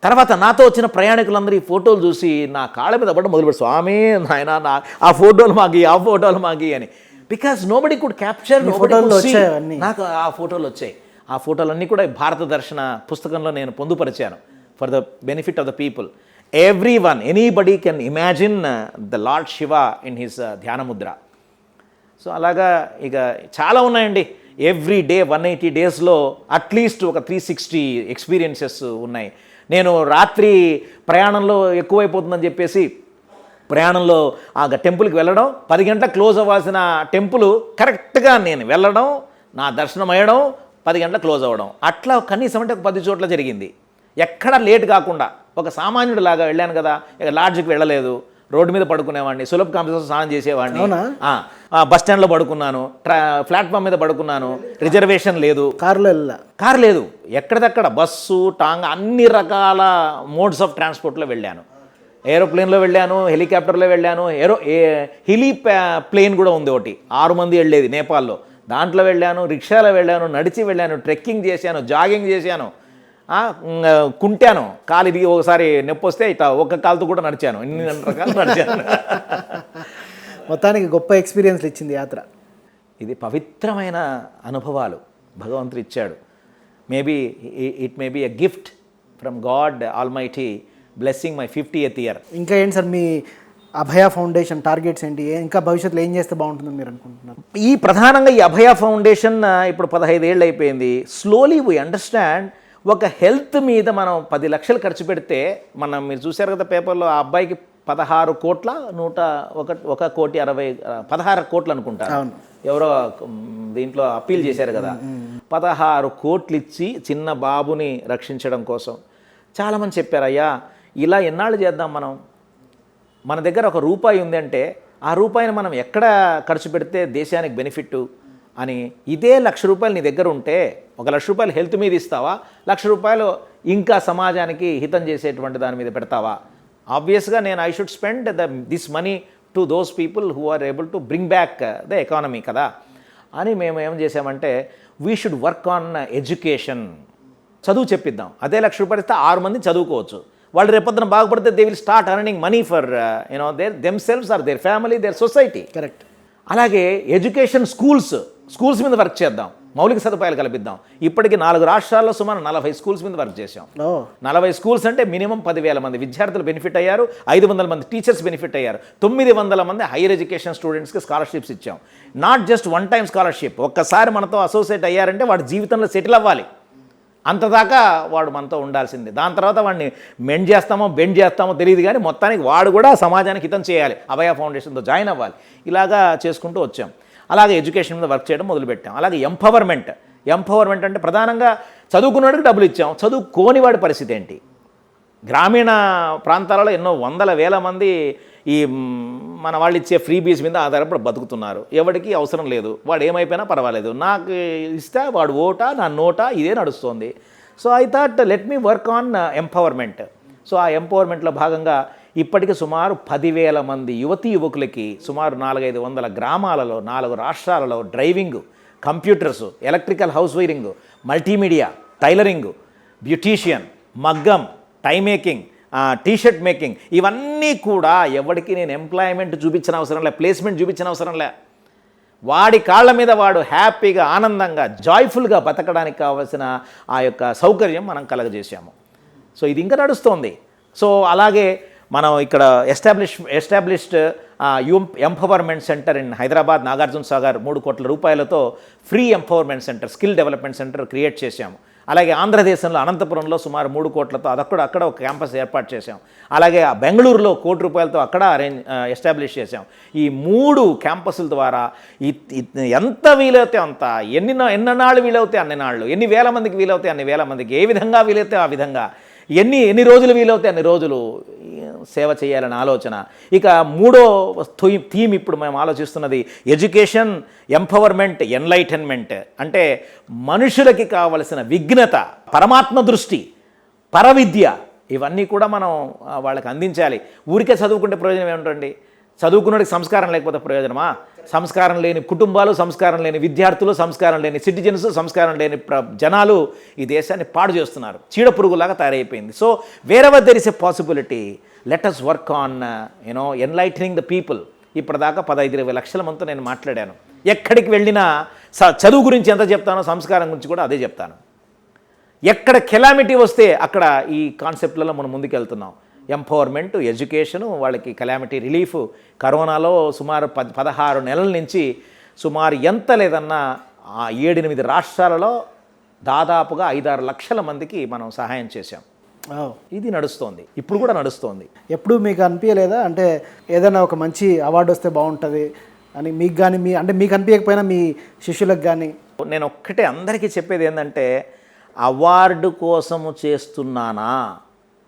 తర్వాత నాతో వచ్చిన ప్రయాణికులందరూ ఈ ఫోటోలు చూసి నా కాళ్ళ మీద పడ్డ మొదలుపెట్టి, స్వామి నాయన ఆ ఫోటోలు మాకి అని. Because nobody could capture. నాకు ఆ ఫోటోలు వచ్చాయి. ఆ ఫోటోలన్నీ కూడా భారత దర్శన పుస్తకంలో నేను పొందుపరిచాను for the benefit of the people. Anybody can imagine the lord Shiva in his ధ్యానముద్ర. సో అలాగా ఇక చాలా ఉన్నాయండి. ఎవ్రీ డే 180 డేస్లో అట్లీస్ట్ ఒక 360 ఎక్స్పీరియన్సెస్ ఉన్నాయి. నేను రాత్రి ప్రయాణంలో ఎక్కువైపోతుందని చెప్పేసి ప్రయాణంలో ఆ టెంపుల్కి వెళ్ళడం, 10 గంటలకు క్లోజ్ అవ్వాల్సిన టెంపుల్ కరెక్ట్గా నేను వెళ్ళడం, నా దర్శనం అయ్యడం, 10 గంటలకు క్లోజ్ అవ్వడం, అట్లా కనీసం అంటే ఒక 10 చోట్ల జరిగింది. ఎక్కడా లేట్ కాకుండా ఒక సామాన్యుడు లాగా వెళ్ళాను కదా. ఇక లాడ్జ్కి వెళ్ళలేదు, రోడ్డు మీద పడుకునేవాడిని, సులభ కాంప్లెక్స్లో స్నానం చేసేవాడిని, బస్ స్టాండ్లో పడుకున్నాను, ప్లాట్ఫామ్ మీద పడుకున్నాను, రిజర్వేషన్ లేదు, కారు లేదు, ఎక్కడిదక్కడ బస్సు టాంగ్ అన్ని రకాల మోడ్స్ ఆఫ్ ట్రాన్స్పోర్ట్లో వెళ్ళాను. ఏరోప్లేన్లో వెళ్ళాను, హెలికాప్టర్లో వెళ్ళాను, ప్లేన్ కూడా ఉంది ఒకటి, 6 మంది వెళ్ళేది నేపాల్లో, దాంట్లో వెళ్ళాను, రిక్షాలో వెళ్ళాను, నడిచి వెళ్ళాను, ట్రెక్కింగ్ చేశాను, జాగింగ్ చేశాను, కుంటాను, కాలు ఇది ఒకసారి నొప్పి వస్తే ఇట్లా ఒక్క కాలుతో కూడా నడిచాను, ఇన్ని రకాలు నడిచాను. మొత్తానికి గొప్ప ఎక్స్పీరియన్స్ ఇచ్చింది యాత్ర. ఇది పవిత్రమైన అనుభవాలు భగవంతుడు ఇచ్చాడు. It may be a gift from God almighty blessing my 50th year. ఇంకా ఏంటి సార్ మీ అభయ ఫౌండేషన్ టార్గెట్స్ ఏంటి? ఇంకా భవిష్యత్తులో ఏం చేస్తే బాగుంటుందని మీరు అనుకుంటున్నారు? ప్రధానంగా ఈ అభయ ఫౌండేషన్ ఇప్పుడు 15 ఏళ్ళు అయిపోయింది. స్లోలీ వీ అండర్స్టాండ్, ఒక హెల్త్ మీద మనం 10 లక్షలు ఖర్చు పెడితే, మీరు చూశారు కదా పేపర్లో, ఆ అబ్బాయికి 16 కోట్ల 16 కోట్లు అనుకుంటారు, ఎవరో దీంట్లో అప్పీల్ చేశారు కదా, 16 కోట్లు ఇచ్చి చిన్న బాబుని రక్షించడం కోసం. చాలామంది చెప్పారు, అయ్యా ఇలా ఎన్నాళ్ళు చేద్దాం, మన దగ్గర ₹1 ఉంది అంటే ఆ రూపాయిని మనం ఎక్కడ ఖర్చు పెడితే దేశానికి బెనిఫిట్ అని. ఇదే ₹1,00,000 నీ దగ్గర ఉంటే, ₹1,00,000 హెల్త్ మీద ఇస్తావా, ₹1,00,000 ఇంకా సమాజానికి హితం చేసేటువంటి దాని మీద పెడతావా? ఆబ్వియస్గా నేను I should spend this money to those people who are able to bring back the economy కదా. అని మేము ఏం చేసామంటే we should work on education, చదువు చెప్పిద్దాం. అదే ₹1,00,000 ఇస్తే 6 మంది చదువుకోవచ్చు. వాళ్ళు రేపొద్దున బాగుపడితే they will start earning money for themselves or their family, their society. Correct. అలాగే ఎడ్యుకేషన్ స్కూల్స్ మీద వర్క్ చేద్దాం, మౌలిక సదుపాయాలు కల్పిద్దాం. ఇప్పటికి 4 రాష్ట్రాల్లో సుమారు 40 స్కూల్స్ మీద వర్క్ చేశాం. 40 స్కూల్స్ అంటే మినిమం 10,000 మంది విద్యార్థులు బెనిఫిట్ అయ్యారు, 500 మంది టీచర్స్ బెనిఫిట్ అయ్యారు, 900 మంది హైయర్ ఎడ్యుకేషన్ స్టూడెంట్స్కి స్కాలర్షిప్స్ ఇచ్చాం. Not just one time scholarship, ఒక్కసారి మనతో అసోసియేట్ అయ్యారంటే వాడు జీవితంలో సెటిల్ అవ్వాలి, అంతదాకా వాడు మనతో ఉండాల్సిందే. దాని తర్వాత వాడిని బెండ్ చేస్తామో తెలియదు, కానీ మొత్తానికి వాడు కూడా సమాజానికి హితం చేయాలి, అభయ ఫౌండేషన్తో జాయిన్ అవ్వాలి. ఇలాగా చేసుకుంటూ వచ్చాం. అలాగే ఎడ్యుకేషన్ మీద వర్క్ చేయడం మొదలుపెట్టాం. అలాగే ఎంపవర్మెంట్ అంటే ప్రధానంగా చదువుకున్నవాడికి డబ్బులు ఇచ్చాం, చదువుకోని వాడి పరిస్థితి ఏంటి? గ్రామీణ ప్రాంతాలలో ఎన్నో వందల వేల మంది ఈ మన వాళ్ళు ఇచ్చే ఫ్రీ బీస్ మీద ఆధారపడి బతుకుతున్నారు. ఎవరికి అవసరం లేదు, వాడు ఏమైపోయినా పర్వాలేదు, నాకు ఇస్తే వాడు ఓటా నా నోటా ఇదే నడుస్తుంది. So I thought let me work on empowerment. So ఆ ఎంపవర్మెంట్లో భాగంగా ఇప్పటికి సుమారు 10,000 మంది యువకులకి సుమారు 400-500 గ్రామాలలో 4 రాష్ట్రాలలో driving, computers, electrical house wiring, multimedia, tailoring, beautician, మగ్గం, టై మేకింగ్, టీషర్ట్ మేకింగ్, ఇవన్నీ కూడా ఎవరికి నేను ఎంప్లాయ్మెంట్ చూపించిన అవసరం లే, ప్లేస్మెంట్ చూపించిన అవసరం లే, వాడి కాళ్ళ మీద వాడు హ్యాపీగా ఆనందంగా జాయ్ఫుల్గా బతకడానికి కావాల్సిన ఆ యొక్క సౌకర్యం మనం కలగజేసాము. సో ఇది ఇంకా నడుస్తోంది. సో అలాగే మనం ఇక్కడ established empowerment centre in Hyderabad, Nagarjuna Sagar 3 కోట్ల రూపాయలతో free empowerment centre, skill development centre create చేశాము. అలాగే ఆంధ్రదేశంలో అనంతపురంలో సుమారు 3 కోట్లతో అక్కడ ఒక క్యాంపస్ ఏర్పాటు చేశాం. అలాగే బెంగళూరులో ₹1,00,00,000 అక్కడ ఎస్టాబ్లిష్ చేశాం. ఈ 3 క్యాంపస్ల ద్వారా ఎంత వీలైతే అంత, ఎన్ననాళ్ళు వీలవుతే అన్ని నాళ్ళు, ఎన్ని వేల మందికి వీలవుతే అన్ని వేల మందికి, ఏ విధంగా వీలైతే ఆ విధంగా, ఎన్ని రోజులు వీలవుతే అన్ని రోజులు సేవ చేయాలని ఆలోచన. ఇక 3వ థీమ్ ఇప్పుడు మేము ఆలోచిస్తున్నది ఎడ్యుకేషన్, ఎంపవర్మెంట్, ఎన్లైటన్మెంట్. అంటే మనుషులకి కావలసిన విఘ్నత, పరమాత్మ దృష్టి, పరవిద్య, ఇవన్నీ కూడా మనం వాళ్ళకి అందించాలి. ఊరికే చదువుకుంటే ప్రయోజనం ఏమిటండి? చదువుకున్నోడికి సంస్కారం లేకపోతే ప్రయోజనమా? సంస్కారం లేని కుటుంబాలు, సంస్కారం లేని విద్యార్థులు, సంస్కారం లేని సిటిజన్స్, సంస్కారం లేని జనాలు ఈ దేశాన్ని పాడు చేస్తున్నారు, చీడ పురుగులాగా తయారైపోయింది. So wherever there is a possibility, let us work on enlightening the people. ఇప్పటిదాకా 15-20 లక్షల మందితో నేను మాట్లాడాను. ఎక్కడికి వెళ్ళినా చదువు గురించి ఎంత చెప్తానో సంస్కారం గురించి కూడా అదే చెప్తాను. ఎక్కడ కెలామిటీ వస్తే అక్కడ ఈ కాన్సెప్ట్లలో మనం ముందుకెళ్తున్నాం. ఎంపవర్మెంట్, ఎడ్యుకేషను, వాళ్ళకి కెలామిటీ రిలీఫ్. కరోనాలో సుమారు 16 నెలల నుంచి సుమారు ఎంత లేదన్నా 7-8 రాష్ట్రాలలో దాదాపుగా 5-6 లక్షల మందికి మనం సహాయం చేశాం. ఇది నడుస్తోంది, ఇప్పుడు కూడా నడుస్తోంది. ఎప్పుడు మీకు అనిపించలేదా అంటే ఏదైనా ఒక మంచి అవార్డు వస్తే బాగుంటుంది అని మీకు కానీ, మీకు అనిపించకపోయినా మీ శిష్యులకు కానీ? నేను ఒక్కటే అందరికీ చెప్పేది ఏంటంటే, అవార్డు కోసము చేస్తున్నానా,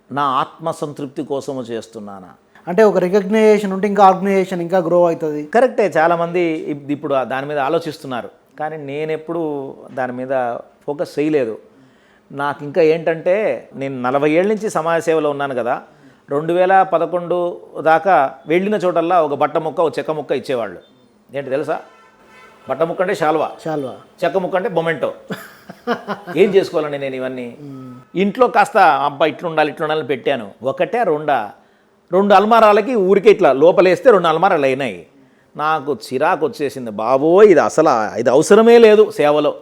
నా ఆత్మసంతృప్తి కోసము చేస్తున్నానా? అంటే ఒక రికగ్నైజేషన్ ఉంటే ఇంకా ఆర్గనైజేషన్ ఇంకా గ్రో అవుతుంది. కరెక్టే, చాలామంది ఇప్పుడు దాని మీద ఆలోచిస్తున్నారు, కానీ నేను ఎప్పుడు దాని మీద ఫోకస్ చేయలేదు. నాకు ఇంకా ఏంటంటే, నేను 40 ఏళ్ళ నుంచి సమాజ సేవలో ఉన్నాను కదా. 2011 దాకా వెళ్ళిన చోటల్లా ఒక బట్ట ముక్క, ఒక చెక్క ముక్క ఇచ్చేవాళ్ళు. ఏంటి తెలుసా? బట్ట ముక్క అంటే శాల్వా, చెక్క ముక్క అంటే బొమెంటో. ఏం చేసుకోవాలండి నేను ఇవన్నీ? ఇంట్లో కాస్త అబ్బా ఇట్లుండాలని పెట్టాను. 1-2 అల్మారాలకి ఊరికే ఇట్లా లోపలేస్తే 2 అల్మారాలు అయినాయి. నాకు చిరాకు వచ్చేసింది. బాబోయ్, ఇది అవసరమే లేదు సేవలో.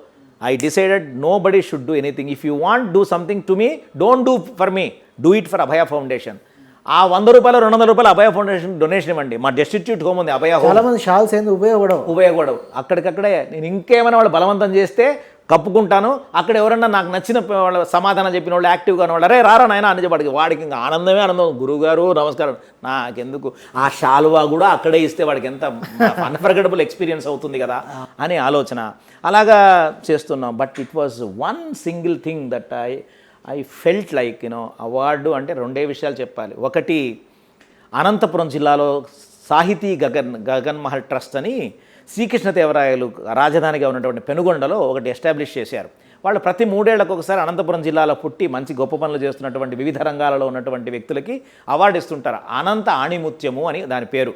I decided nobody should do anything. If you want, do something to me. Don't do for me. Do it for Abhaya Foundation. ఆ ₹100-200 అభయ ఫౌండేషన్ డొనేషన్ ఇవ్వండి. మా డెస్టిట్యూట్ హోమ్ ఉంది, అభయ హోమ్. చాలా మంది షాల్స్ ఏంది ఉపయోగపడవు. అక్కడికక్కడే నేను ఇంకేమైనా వాళ్ళు బలవంతం చేస్తే కప్పుకుంటాను. అక్కడ ఎవరన్నా నాకు నచ్చిన వాళ్ళు సమాధానం చెప్పిన వాళ్ళు, యాక్టివ్గా ఉన్న వాళ్ళు, అరే రారా నాయన అని చెప్పాడికి, వాడికి ఇంకా ఆనందమే ఆనందం. గురువుగారు నమస్కారం, నాకెందుకు ఆ షాల్వా కూడా అక్కడే ఇస్తే వాడికి ఎంత అన్ఫర్గెటబుల్ ఎక్స్పీరియన్స్ అవుతుంది కదా అని ఆలోచన. అలాగా చేస్తున్నాం. But it was one single thing that I felt like award అంటే 2 విషయాలు చెప్పాలి. ఒకటి, అనంతపురం జిల్లాలో సాహితీ గగన్ మహల్ ట్రస్ట్ అని శ్రీకృష్ణదేవరాయలు రాజధానిగా ఉన్నటువంటి పెనుగొండలో ఒకటి ఎస్టాబ్లిష్ చేశారు. వాళ్ళు ప్రతి 3 ఏళ్లకు ఒకసారి అనంతపురం జిల్లాలో పుట్టి మంచి గొప్ప పనులు చేస్తున్నటువంటి వివిధ రంగాలలో ఉన్నటువంటి వ్యక్తులకి అవార్డు ఇస్తుంటారు. అనంత ఆణిముత్యము అని దాని పేరు.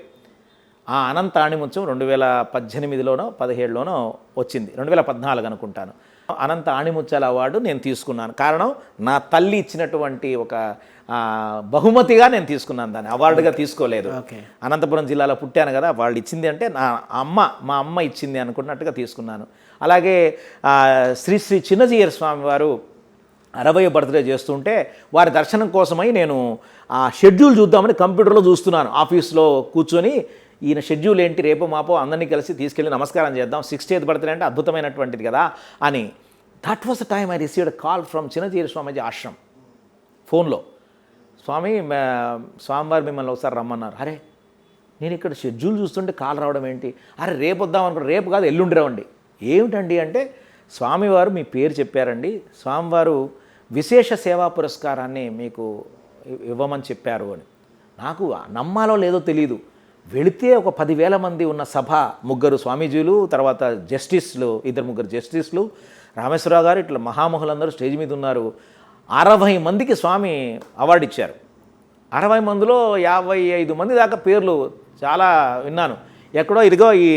ఆ అనంత ఆణిముత్యం 2018లోనో 17లోనో వచ్చింది, 2014 అనుకుంటాను. అనంత ఆణిముత్యాల అవార్డు నేను తీసుకున్నాను. కారణం నా తల్లి ఇచ్చినటువంటి ఒక బహుమతిగా నేను తీసుకున్నాను, దాన్ని అవార్డుగా తీసుకోలేదు. అనంతపురం జిల్లాలో పుట్టాను కదా, వాళ్ళు ఇచ్చింది అంటే మా అమ్మ ఇచ్చింది అనుకున్నట్టుగా తీసుకున్నాను. అలాగే శ్రీ శ్రీ చిన్నజీయర్ స్వామి వారు 60వ బర్త్డే చేస్తుంటే వారి దర్శనం కోసమై నేను ఆ షెడ్యూల్ చూద్దామని కంప్యూటర్లో చూస్తున్నాను. ఆఫీస్లో కూర్చొని ఈయన షెడ్యూల్ ఏంటి, రేపు మాపో అందరినీ కలిసి తీసుకెళ్ళి నమస్కారం చేద్దాం, 60th బర్త్డే అంటే అద్భుతమైనటువంటిది కదా అని. That was the time I received call from Chinna Jeeyar Swamiji ashram ఫోన్లో. స్వామివారు మిమ్మల్ని ఒకసారి రమ్మన్నారు. అరే నేను ఇక్కడ షెడ్యూల్ చూస్తుంటే కాల్ రావడం ఏంటి, అరే రేపు వద్దాం అనుకుంటే, రేపు కాదు ఎల్లుండి రావండి. ఏమిటండి అంటే స్వామివారు మీ పేరు చెప్పారండి, స్వామివారు విశేష సేవా పురస్కారాన్ని మీకు ఇవ్వమని చెప్పారు అని. నాకు నమ్మాలో లేదో తెలీదు. వెళితే ఒక 10,000 మంది ఉన్న సభ, 3 స్వామీజీలు, తర్వాత జస్టిస్లు, 2-3 జస్టిస్లు, రామేశ్వరరావు గారు, ఇట్లా మహామహులందరూ స్టేజ్ మీద ఉన్నారు. 60 మందికి స్వామి అవార్డు ఇచ్చారు. 60 మందిలో 55 మంది దాకా పేర్లు చాలా విన్నాను. ఎక్కడో ఇదిగో ఈ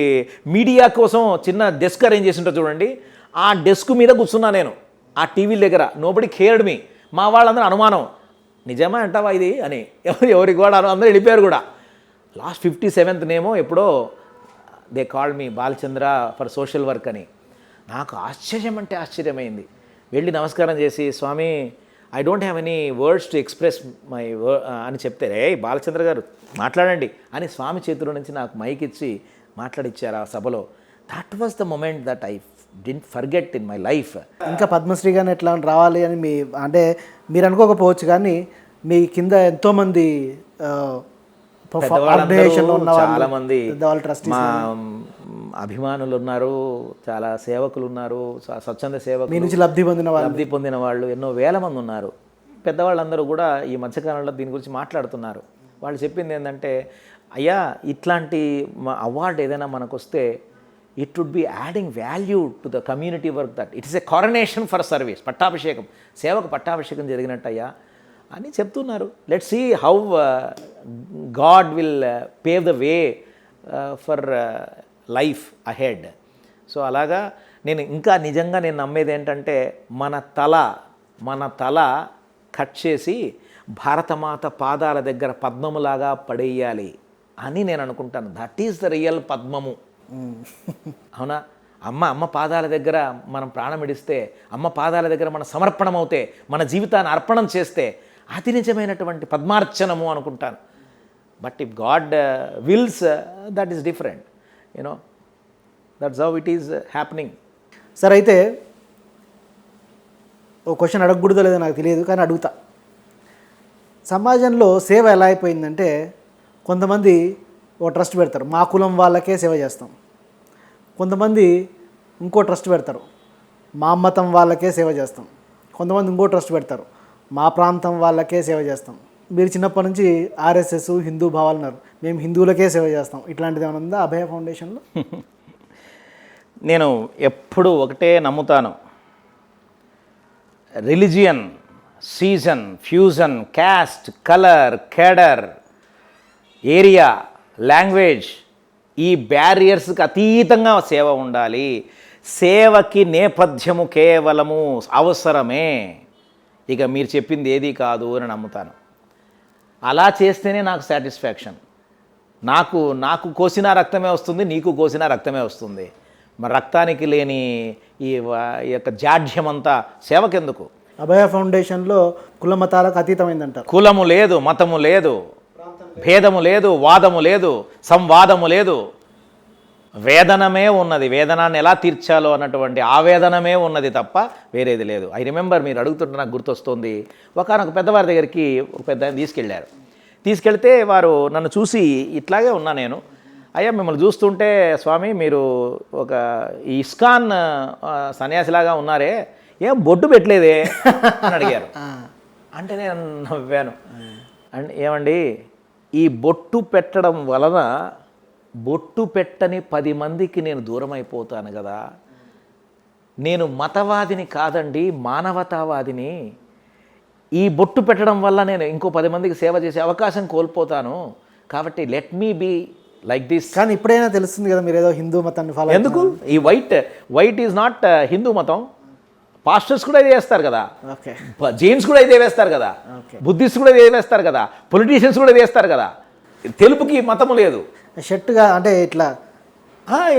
మీడియా కోసం చిన్న డెస్క్ అరేంజ్ చేసి ఉంటుంది చూడండి, ఆ డెస్క్ మీద కూర్చున్నా నేను, ఆ టీవీల దగ్గర. నోబడి కేర్డ్ మీ. మా వాళ్ళందరూ అనుమానం, నిజమా అంటావా ఇది అని, ఎవరికి కూడా అందరూ వెళ్ళిపోయారు కూడా. లాస్ట్ 57th నేమో ఎప్పుడో they called me Balachandra for social work అని. నాకు ఆశ్చర్యం అంటే ఆశ్చర్యమైంది. వెళ్ళి నమస్కారం చేసి, స్వామి I don't have any words to express my అని చెప్తే, రే బాలచంద్ర గారు మాట్లాడండి అని స్వామి చేతిలో నుంచి నాకు మైక్ ఇచ్చి మాట్లాడిచ్చారు ఆ సభలో. That was the moment that I didn't forget in my life. ఇంకా పద్మశ్రీ గాని ఎట్లా రావాలి అని అంటే మీరు అనుకోకపోవచ్చు, కానీ మీ కింద ఎంతోమంది చాలా మంది మా అభిమానులు ఉన్నారు, చాలా సేవకులు ఉన్నారు, స్వచ్ఛంద సేవకులు, మీ నుంచి లబ్ధి పొందిన వాళ్ళు ఎన్నో వేల మంది ఉన్నారు. పెద్దవాళ్ళందరూ కూడా ఈ మధ్యకాలంలో దీని గురించి మాట్లాడుతున్నారు. వాళ్ళు చెప్పింది ఏంటంటే, అయ్యా ఇట్లాంటి అవార్డు ఏదైనా మనకు వస్తే it would be adding value to the community work, that it is a coronation for service, పట్టాభిషేకం, సేవకు పట్టాభిషేకం జరిగినట్టయ్యా అని చెప్తున్నారు. Let see how God will pave the way for life ahead. So అలాగా నేను ఇంకా నిజంగా నేను నమ్మేది ఏంటంటే, మన తల కట్ చేసి భారతమాత పాదాల దగ్గర పద్మములాగా పడేయాలి అని నేను అనుకుంటాను. దట్ ఈస్ ద రియల్ పద్మము. అవునా? అమ్మ పాదాల దగ్గర మనం ప్రాణం ఇడిస్తే, అమ్మ పాదాల దగ్గర మన సమర్పణం అవుతే, మన జీవితాన్ని అర్పణం చేస్తే అది నిజమైనటువంటి పద్మార్చనము అనుకుంటాను. But if God wills, that is different, you know, that's how it is happening. Sir అయితే ఓ క్వశ్చన్ అడగకూడదో లేదో నాకు తెలియదు, కానీ అడుగుతా. సమాజంలో సేవ ఎలా అయిపోయిందంటే, కొంతమంది ఓ ట్రస్ట్ పెడతారు, మా కులం వాళ్ళకే సేవ చేస్తాం. కొంతమంది ఇంకో ట్రస్ట్ పెడతారు, మా మతం వాళ్ళకే సేవ చేస్తాం. కొంతమంది ఇంకో ట్రస్ట్ పెడతారు, మా ప్రాంతం వాళ్ళకే సేవ చేస్తాం. మీరు చిన్నప్పటి నుంచి ఆర్ఎస్ఎస్ హిందూ భావాలు ఉన్నారు, మేము హిందువులకే సేవ చేస్తాం, ఇట్లాంటిది ఏమైనా ఉందా అభయ ఫౌండేషన్లో? నేను ఎప్పుడు ఒకటే నమ్ముతాను, religion, season, fusion, caste, colour, cadre, area, language, ఈ బ్యారియర్స్కి అతీతంగా సేవ ఉండాలి. సేవకి నేపథ్యము కేవలము అవసరమే, ఇక మీరు చెప్పింది ఏది కాదు అని నమ్ముతాను. అలా చేస్తేనే నాకు సాటిస్ఫాక్షన్. నాకు కోసిన రక్తమే వస్తుంది, నీకు కోసిన రక్తమే వస్తుంది. మరి రక్తానికి లేని ఈ యొక్క జాడ్యమంతా సేవకెందుకు? అభయ ఫౌండేషన్లో కుల మతాలకు అతీతమైందంటారు. కులము లేదు, మతము లేదు, భేదము లేదు, వాదము లేదు, సంవాదము లేదు, వేదనమే ఉన్నది. వేదనాన్ని ఎలా తీర్చాలో అన్నటువంటి ఆవేదనమే ఉన్నది తప్ప వేరేది లేదు. ఐ రిమెంబర్, మీరు అడుగుతుంటే నాకు గుర్తొస్తుంది, ఒకనొక పెద్దవారి దగ్గరికి ఒక పెద్ద ఆయన తీసుకెళ్తే వారు నన్ను చూసి, ఇట్లాగే ఉన్నా నేను, అయ్యా మిమ్మల్ని చూస్తుంటే స్వామి మీరు ఒక ఇస్కాన్ సన్యాసిలాగా ఉన్నారే, ఏం బొట్టు పెట్టలేదే అని అడిగారు. అంటే నేను నవ్వాను. అండ్ ఏమండి, ఈ బొట్టు పెట్టడం వలన బొట్టు పెట్టని 10 మందికి నేను దూరం అయిపోతాను కదా. నేను మతవాదిని కాదండి, మానవతావాదిని. ఈ బొట్టు పెట్టడం వల్ల నేను ఇంకో 10 మందికి సేవ చేసే అవకాశం కోల్పోతాను. కాబట్టి let me be like this. కానీ ఇప్పుడైనా తెలుస్తుంది కదా మీరు ఏదో హిందూ మతాన్ని ఫాలో ఎందుకు ఈ వైట్ ఈజ్ నాట్ హిందూ మతం. పాస్టర్స్ కూడా ఇదే వేస్తారు కదా, ఓకే జైన్స్ కూడా ఇదే వేస్తారు కదా, బుద్ధిస్ట్ కూడా ఇదే వేస్తారు కదా, పొలిటీషియన్స్ కూడా ఇదే వేస్తారు కదా. తెలుపుకి మతము లేదు. షర్ట్గా అంటే ఇట్లా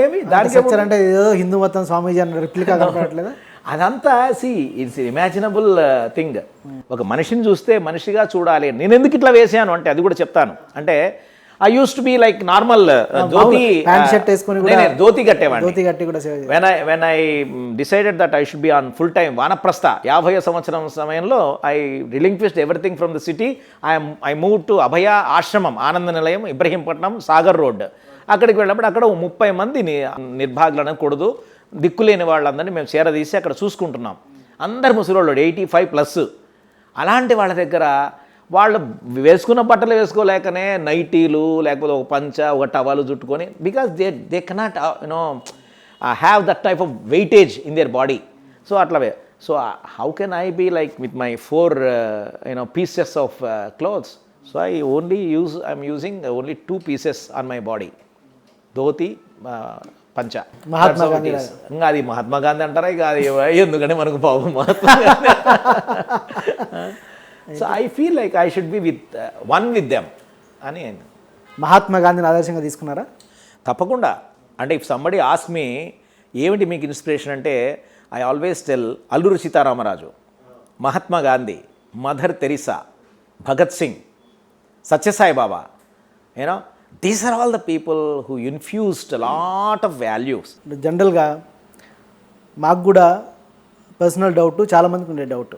ఏమి దానికి స్ట్రక్చర్ అంటే ఏదో హిందూ మతం స్వామీజీ అని రిప్లికా కనపడట్లేదా? అదంతా ఇట్స్ ఇమాజినబుల్ థింగ్. ఒక మనిషిని చూస్తే మనిషిగా చూడాలి. నేను ఎందుకు ఇట్లా వేసాను అంటే అది కూడా చెప్తాను. అంటే I use to be like normal dhoti, pant shirt వేసుకొని కూడా ధోతి కట్టేవాడిని. ధోతి కట్టి కూడా సేవ చేయాలి. when I decided that I should be on full time వానప్రస్థ 50వ సంవత్సరం సమయంలో I relinquished everything from the city. I moved to అభయ ఆశ్రమం, ఆనంద నిలయం, ఇబ్రహీంపట్నం, సాగర్ రోడ్. అక్కడికి వెళ్ళినప్పుడు అక్కడ 30 మందిని నిర్భాగ్యులను కూడదు దిక్కులేని వాళ్ళందరినీ మేము చేరదీసి అక్కడ చూసుకుంటున్నాం. అందరు ముసలోళ్ళు 85+. అలాంటి వాళ్ళ దగ్గర వాళ్ళు వేసుకున్న బట్టలు వేసుకోలేకనే నైటీలు లేకపోతే ఒక పంచ ఒక టవాలు చుట్టుకొని, because they cannot have that type of weightage in their body. So అట్లా so how can I be like with my 4 pieces of clothes. So I'm using only 2 pieces on my body, dhoti, పంచ. మహాత్మా గాంధీ ఇంకా అది మహాత్మా గాంధీ అంటారా? ఇక అది ఎందుకంటే మనకు పాపం Mahatma Gandhi. So I feel like I should B one with them అని. మహాత్మా గాంధీని ఆదర్శంగా తీసుకున్నారా? తప్పకుండా. అంటే ఇఫ్ సంబడి ఆస్క్ మీ ఏమిటి మీకు ఇన్స్పిరేషన్ అంటే I always tell Alluri Sitaramaraju, Mahatma Gandhi, Mother Teresa, Bhagat Singh, Sathya Sai Baba. These are all the people who infused lot of values. జనరల్గా మాకు కూడా పర్సనల్ డౌట్, చాలామందికి ఉండే డౌట్,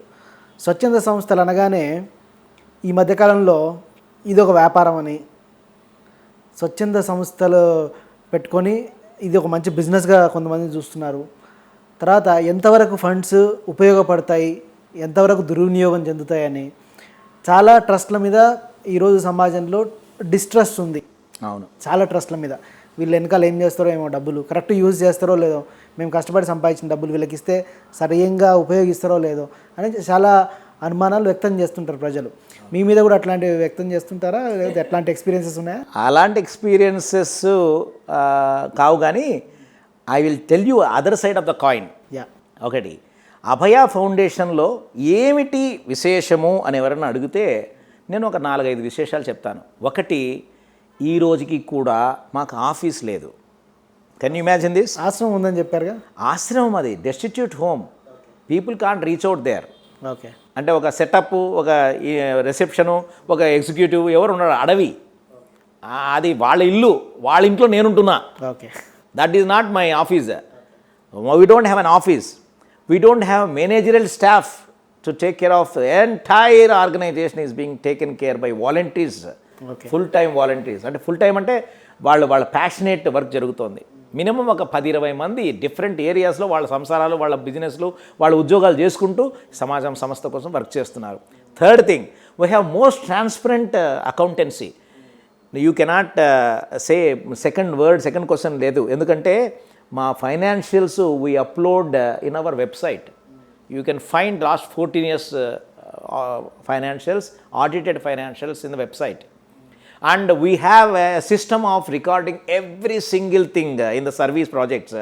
స్వచ్ఛంద సంస్థలు అనగానే ఈ మధ్యకాలంలో ఇది ఒక వ్యాపారం అని, స్వచ్ఛంద సంస్థలు పెట్టుకొని ఇది ఒక మంచి బిజినెస్గా కొంతమంది చూస్తున్నారు. తర్వాత ఎంతవరకు ఫండ్స్ ఉపయోగపడతాయి, ఎంతవరకు దుర్వినియోగం చెందుతాయని చాలా ట్రస్ట్ల మీద ఈరోజు సమాజంలో డిస్ట్రస్ట్ ఉంది. అవును, చాలా ట్రస్ట్ల మీద వీళ్ళు వెనకాల ఏం చేస్తారో ఏమో, డబ్బులు కరెక్ట్ యూజ్ చేస్తారో లేదో, మేము కష్టపడి సంపాదించిన డబ్బులు వీళ్ళకి ఇస్తే సరిగ్గా ఉపయోగిస్తారో లేదో అని చాలా అనుమానాలు వ్యక్తం చేస్తుంటారు ప్రజలు. మీ మీద కూడా అట్లాంటివి వ్యక్తం చేస్తుంటారా? లేదా ఎట్లాంటి ఎక్స్పీరియన్సెస్ ఉన్నాయా? అలాంటి ఎక్స్పీరియన్సెస్ కావు, కానీ I will tell you other side of the coin. ఒకటి, అభయ ఫౌండేషన్లో ఏమిటి విశేషము అని ఎవరన్నా అడిగితే నేను ఒక 4-5 విశేషాలు చెప్తాను. ఒకటి, ఈ రోజుకి కూడా మాకు ఆఫీస్ లేదు. Can you imagine this? ఆశ్రమం ఉందని చెప్పారుగా. ఆశ్రమం అది destitute home, people can't reach out there. Okay, అంటే ఒక సెటప్, ఒక రిసెప్షను, ఒక ఎగ్జిక్యూటివ్ ఎవరు ఉన్నారు, అడవి, అది వాళ్ళ ఇల్లు, వాళ్ళ ఇంట్లో నేనుంటున్నా. Okay, that is not my office. We don't have an office, we don't have managerial staff to take care of entire organization is being taken care by volunteers, full time volunteers. అంటే full time అంటే వాళ్ళ passionate work జరుగుతోంది. Minimum ఒక 10-20 మంది different ఏరియాస్లో వాళ్ళ సంసారాలు, వాళ్ళ బిజినెస్లు, వాళ్ళ ఉద్యోగాలు చేసుకుంటూ సమాజం సంస్థ కోసం వర్క్ చేస్తున్నారు. Third thing, we have most transparent accountancy. You cannot say second question లేదు. ఎందుకంటే మా financials we upload in our website. You can find last 14 years financials, audited financials in the website. And we have a system of recording every single thing in the service projects.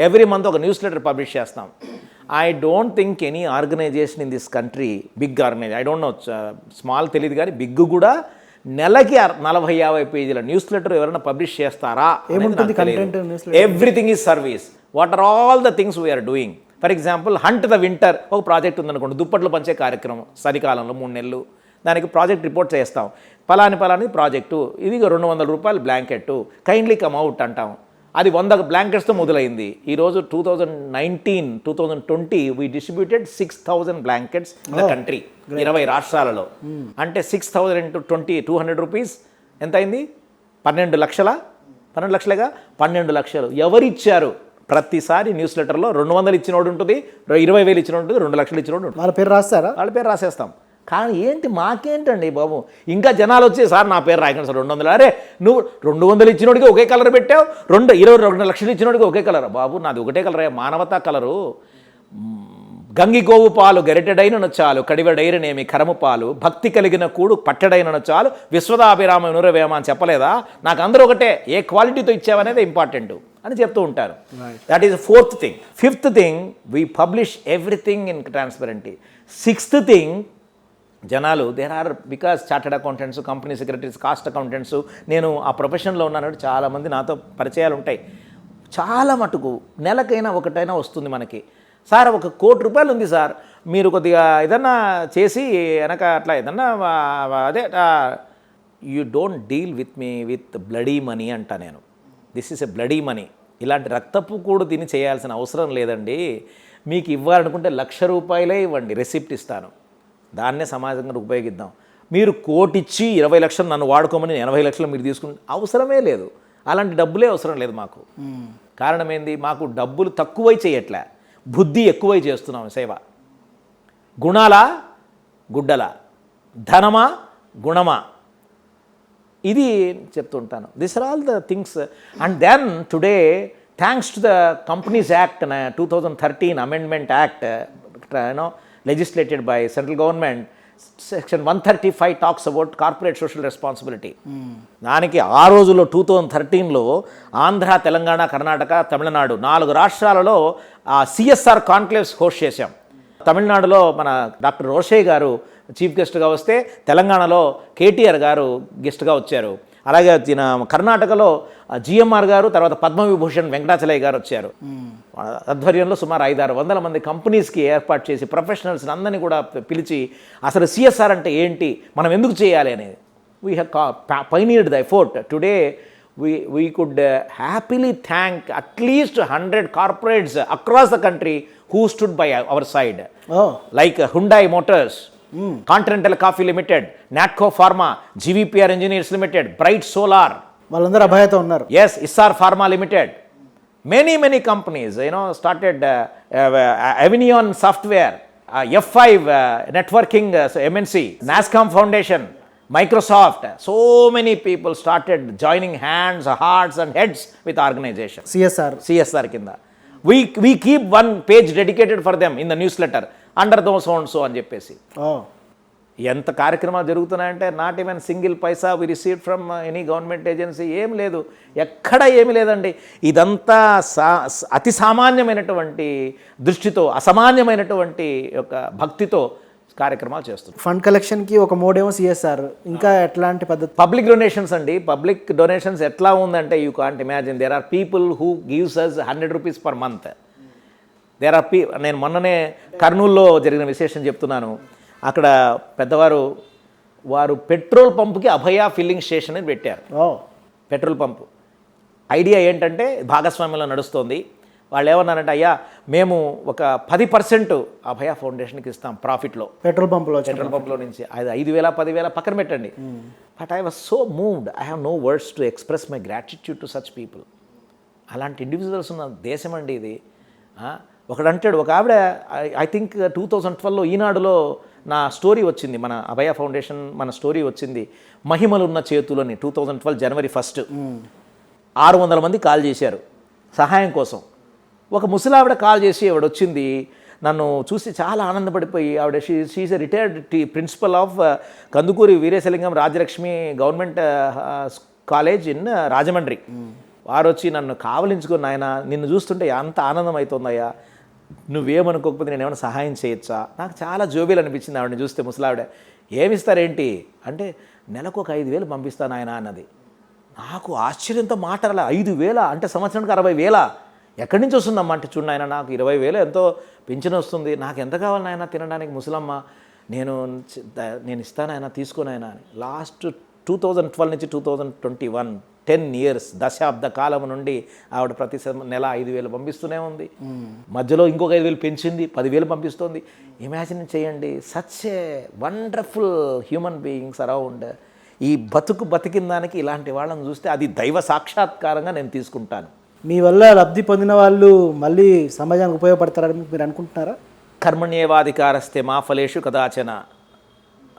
Every month ఒక news letter publish చేస్తాం. I don't think any organisation in this country, big organisation, I don't know, small తెలియదు కానీ big కూడా నెలకి 40-50 పేజీల news letter ఎవరైనా పబ్లిష్ చేస్తారా? Everything is service. What are all the things we're doing? For example, hunt the winter ఒక project ఉందనుకోండి, దుప్పట్లు పంచే కార్యక్రమం, చలికాలంలో 3 నెలలు, దానికి ప్రాజెక్ట్ రిపోర్ట్ చేస్తాం. పలాని ప్రాజెక్టు, ఇది 200 రూపాయలు బ్లాంకెట్, కైండ్లీ కమ్ అవుట్ అంటాం. అది 100 బ్లాంకెట్స్తో మొదలైంది. ఈరోజు 2019-2020 we distributed 6,000 blankets in the country, 20 రాష్ట్రాలలో. అంటే 6,000 into 20, 200 రూపీస్ ఎంత అయింది? 12 లక్షలా? 12 లక్షలేగా, 12 లక్షలు ఎవరిచ్చారు? ప్రతిసారి న్యూస్ లెటర్లో 200 ఇచ్చినోడు ఉంటుంది, 20,000 ఇచ్చినోడు ఉంటుంది, 2 లక్షలు ఇచ్చినోడు ఉంటుంది. వాళ్ళ పేరు రాస్తారా? వాళ్ళ పేరు రాసేస్తాం. కానీ ఏంటి మాకేంటండి బాబు, ఇంకా జనాలు వచ్చి సార్ నా పేరు రాయకండి సార్ 200. అరే నువ్వు 200 ఇచ్చినోడికి ఒకే కలర్ పెట్టావు, 22 లక్షలు ఇచ్చినోడికి ఒకే కలర్. బాబు నాది ఒకటే కలర్, మానవతా కలరు, గంగిగోవు పాలు గరిటెడైనను చాలు కడివడైరనేమి కరము పాలు భక్తి కలిగిన కూడు పట్టడైనను చాలు విశ్వదాభిరామ నురవేమ అని చెప్పలేదా? నాకు అందరూ ఒకటే, ఏ క్వాలిటీతో ఇచ్చావనేది ఇంపార్టెంట్ అని చెప్తూ ఉంటారు. That is fourth thing. Fifth thing, we publish everything in transparenty. Sixth thing, జనాలు there are because chartered accountants, company secretaries, cost accountants, నేను ఆ ప్రొఫెషన్లో ఉన్నాను, చాలామంది నాతో పరిచయాలు ఉంటాయి. చాలా మటుకు నెలకైనా ఒకటైనా వస్తుంది మనకి, సార్ 1 కోటి రూపాయలు ఉంది సార్, మీరు కొద్దిగా ఏదన్నా చేసి వెనక అట్లా ఏదన్నా అదే you don't deal with me with bloody money అంట నేను. This is a bloody money. ఇలాంటి రక్తపు కూడు తిని చేయాల్సిన అవసరం లేదండి. మీకు ఇవ్వాలనుకుంటే 1,00,000 రూపాయలే ఇవ్వండి, రెసిప్ట్ ఇస్తాను, దాన్నే సమాజంగా ఉపయోగిద్దాం. మీరు 1 కోటి ఇచ్చి 20 లక్షలు నన్ను వాడుకోమని 80 లక్షలు మీరు తీసుకుంటే అవసరమే లేదు. అలాంటి డబ్బులే అవసరం లేదు మాకు. కారణం ఏంది? మాకు డబ్బులు తక్కువై చేయట్లే, బుద్ధి ఎక్కువై చేస్తున్నాం సేవ. గుణాలా గుడ్డలా, ధనమా గుణమా, ఇది చెప్తుంటాను. This are all the things. And then today, thanks to the companies act 2013 amendment act, legislated by central government, section 135 talks about corporate social responsibility. దానికి ఆ రోజుల్లో 2013లో ఆంధ్ర, తెలంగాణ, కర్ణాటక, తమిళనాడు 4 రాష్ట్రాలలో సిఎస్ఆర్ కాన్క్లేవ్స్ హోస్ట్ చేశాం. తమిళనాడులో మన డాక్టర్ రోషే గారు చీఫ్ గెస్ట్గా వస్తే, తెలంగాణలో కేటీఆర్ గారు గెస్ట్గా వచ్చారు. అలాగే కర్ణాటకలో జిఎంఆర్ గారు, తర్వాత పద్మవిభూషణ్ వెంకటాచలయ్య గారు వచ్చారు. ఆధ్వర్యంలో సుమారు 500-600 మంది కంపెనీస్కి ఏర్పాటు చేసి ప్రొఫెషనల్స్ అందరినీ కూడా పిలిచి అసలు సిఎస్ఆర్ అంటే ఏంటి, మనం ఎందుకు చేయాలి అనేది we have pioneered the effort. Today we could happily thank at least 100 corporates across the country who stood by our side. Like Hyundai Motors, Continental Coffee Limited, Natco Pharma, GVPR Engineers Limited, Bright Solar, వాళ్ళందరూ అభయతో ఉన్నారు. Yes, Issar Pharma Limited. Many companies, started Avenion Software, F5 Networking, MNC, NASCOM Foundation, Microsoft. So many people started joining hands, hearts and heads with organization. CSR కింద. We keep one page dedicated for them in the newsletter, under those so and so అని చెప్పేసి. ఎంత కార్యక్రమాలు జరుగుతున్నాయంటే, not even single paisa we received from any government agency, ఏం లేదు, ఎక్కడ ఏమీ లేదండి. ఇదంతా అతి సామాన్యమైనటువంటి దృష్టితో, అసామాన్యమైనటువంటి యొక్క భక్తితో కార్యక్రమాలు చేస్తుంది. ఫండ్ కలెక్షన్కి ఒక మోడేమో సిఎస్ఆర్, ఇంకా ఎట్లాంటి పద్ధతి? పబ్లిక్ డొనేషన్స్ అండి. పబ్లిక్ డొనేషన్స్ ఎట్లా ఉందంటే, you can't imagine. There are people who gives us 100 rupees per month. There are నేను మొన్ననే కర్నూలులో జరిగిన విశేషం చెప్తున్నాను. అక్కడ పెద్దవారు వారు పెట్రోల్ పంపుకి అభయ ఫిల్లింగ్ స్టేషన్ అని పెట్టారు. పెట్రోల్ పంపు ఐడియా ఏంటంటే భాగస్వామ్యంలో నడుస్తోంది. వాళ్ళు ఏమన్నారంటే, అయ్యా మేము ఒక 10% అభయ ఫౌండేషన్కి ఇస్తాం ప్రాఫిట్లో, పెట్రోల్ పంపులో నుంచి. అది 5,000 10,000 పక్కన పెట్టండి. But I was so moved, I have no words to express my gratitude to such people. అలాంటి ఇండివిజువల్స్ ఉన్న దేశం అండి ఇది. ఒకడంటాడు, ఒక ఆవిడ, ఐ థింక్ 2012లో ఈనాడులో నా స్టోరీ వచ్చింది, మన అభయ ఫౌండేషన్ మన స్టోరీ వచ్చింది, మహిమలున్న చేతులని. 2012 జనవరి 1 600 మంది కాల్ చేశారు సహాయం కోసం. ఒక ముసలావిడ కాల్ చేసి ఆవిడ వచ్చింది, నన్ను చూసి చాలా ఆనందపడిపోయి, ఆవిడ she is a retired principal of Kandukuri Veeresalingam Rajalakshmi government college in Rajahmundry. వారు వచ్చి నన్ను కావలించుకుని, నాయన నిన్ను చూస్తుంటే ఎంత ఆనందం అవుతుందయ్యా, నువ్వేమనుకోకపోతే నేను ఏమైనా సహాయం చేయొచ్చా? నాకు చాలా జోబీలు అనిపించింది ఆవిడని చూస్తే. ముసలావిడ, ఏమిస్తారేంటి అంటే, నెలకు ఒక 5,000 పంపిస్తాను ఆయన అన్నది. నాకు ఆశ్చర్యంతో మాట్లాడాల. 5,000 అంటే సంవత్సరానికి 60,000 ఎక్కడి నుంచి వస్తుందమ్మా అంటే, చూడు నాయన నాకు 20,000 ఎంతో పింఛన్ వస్తుంది, నాకు ఎంత కావాలి నాయన తినడానికి, ముసలమ్మ నేను ఇస్తానైనా తీసుకోనైనా అని. లాస్ట్ 2012 నుంచి 2021 10 years, దశాబ్ద కాలం నుండి ఆవిడ ప్రతి నెల 5,000 పంపిస్తూనే ఉంది. మధ్యలో ఇంకొక 5,000 పెంచింది, 10,000 పంపిస్తుంది. ఇమాజిన్ చేయండి, such a wonderful human beings around. ఈ బతికిన దానికి ఇలాంటి వాళ్ళని చూస్తే అది దైవ సాక్షాత్కారంగా నేను తీసుకుంటాను. మీ వల్ల లబ్ధి పొందిన వాళ్ళు మళ్ళీ సమాజానికి ఉపయోగపడతారని మీరు అనుకుంటున్నారా? కర్మణ్యేవాధికారస్తే మా ఫలేషు కదాచన.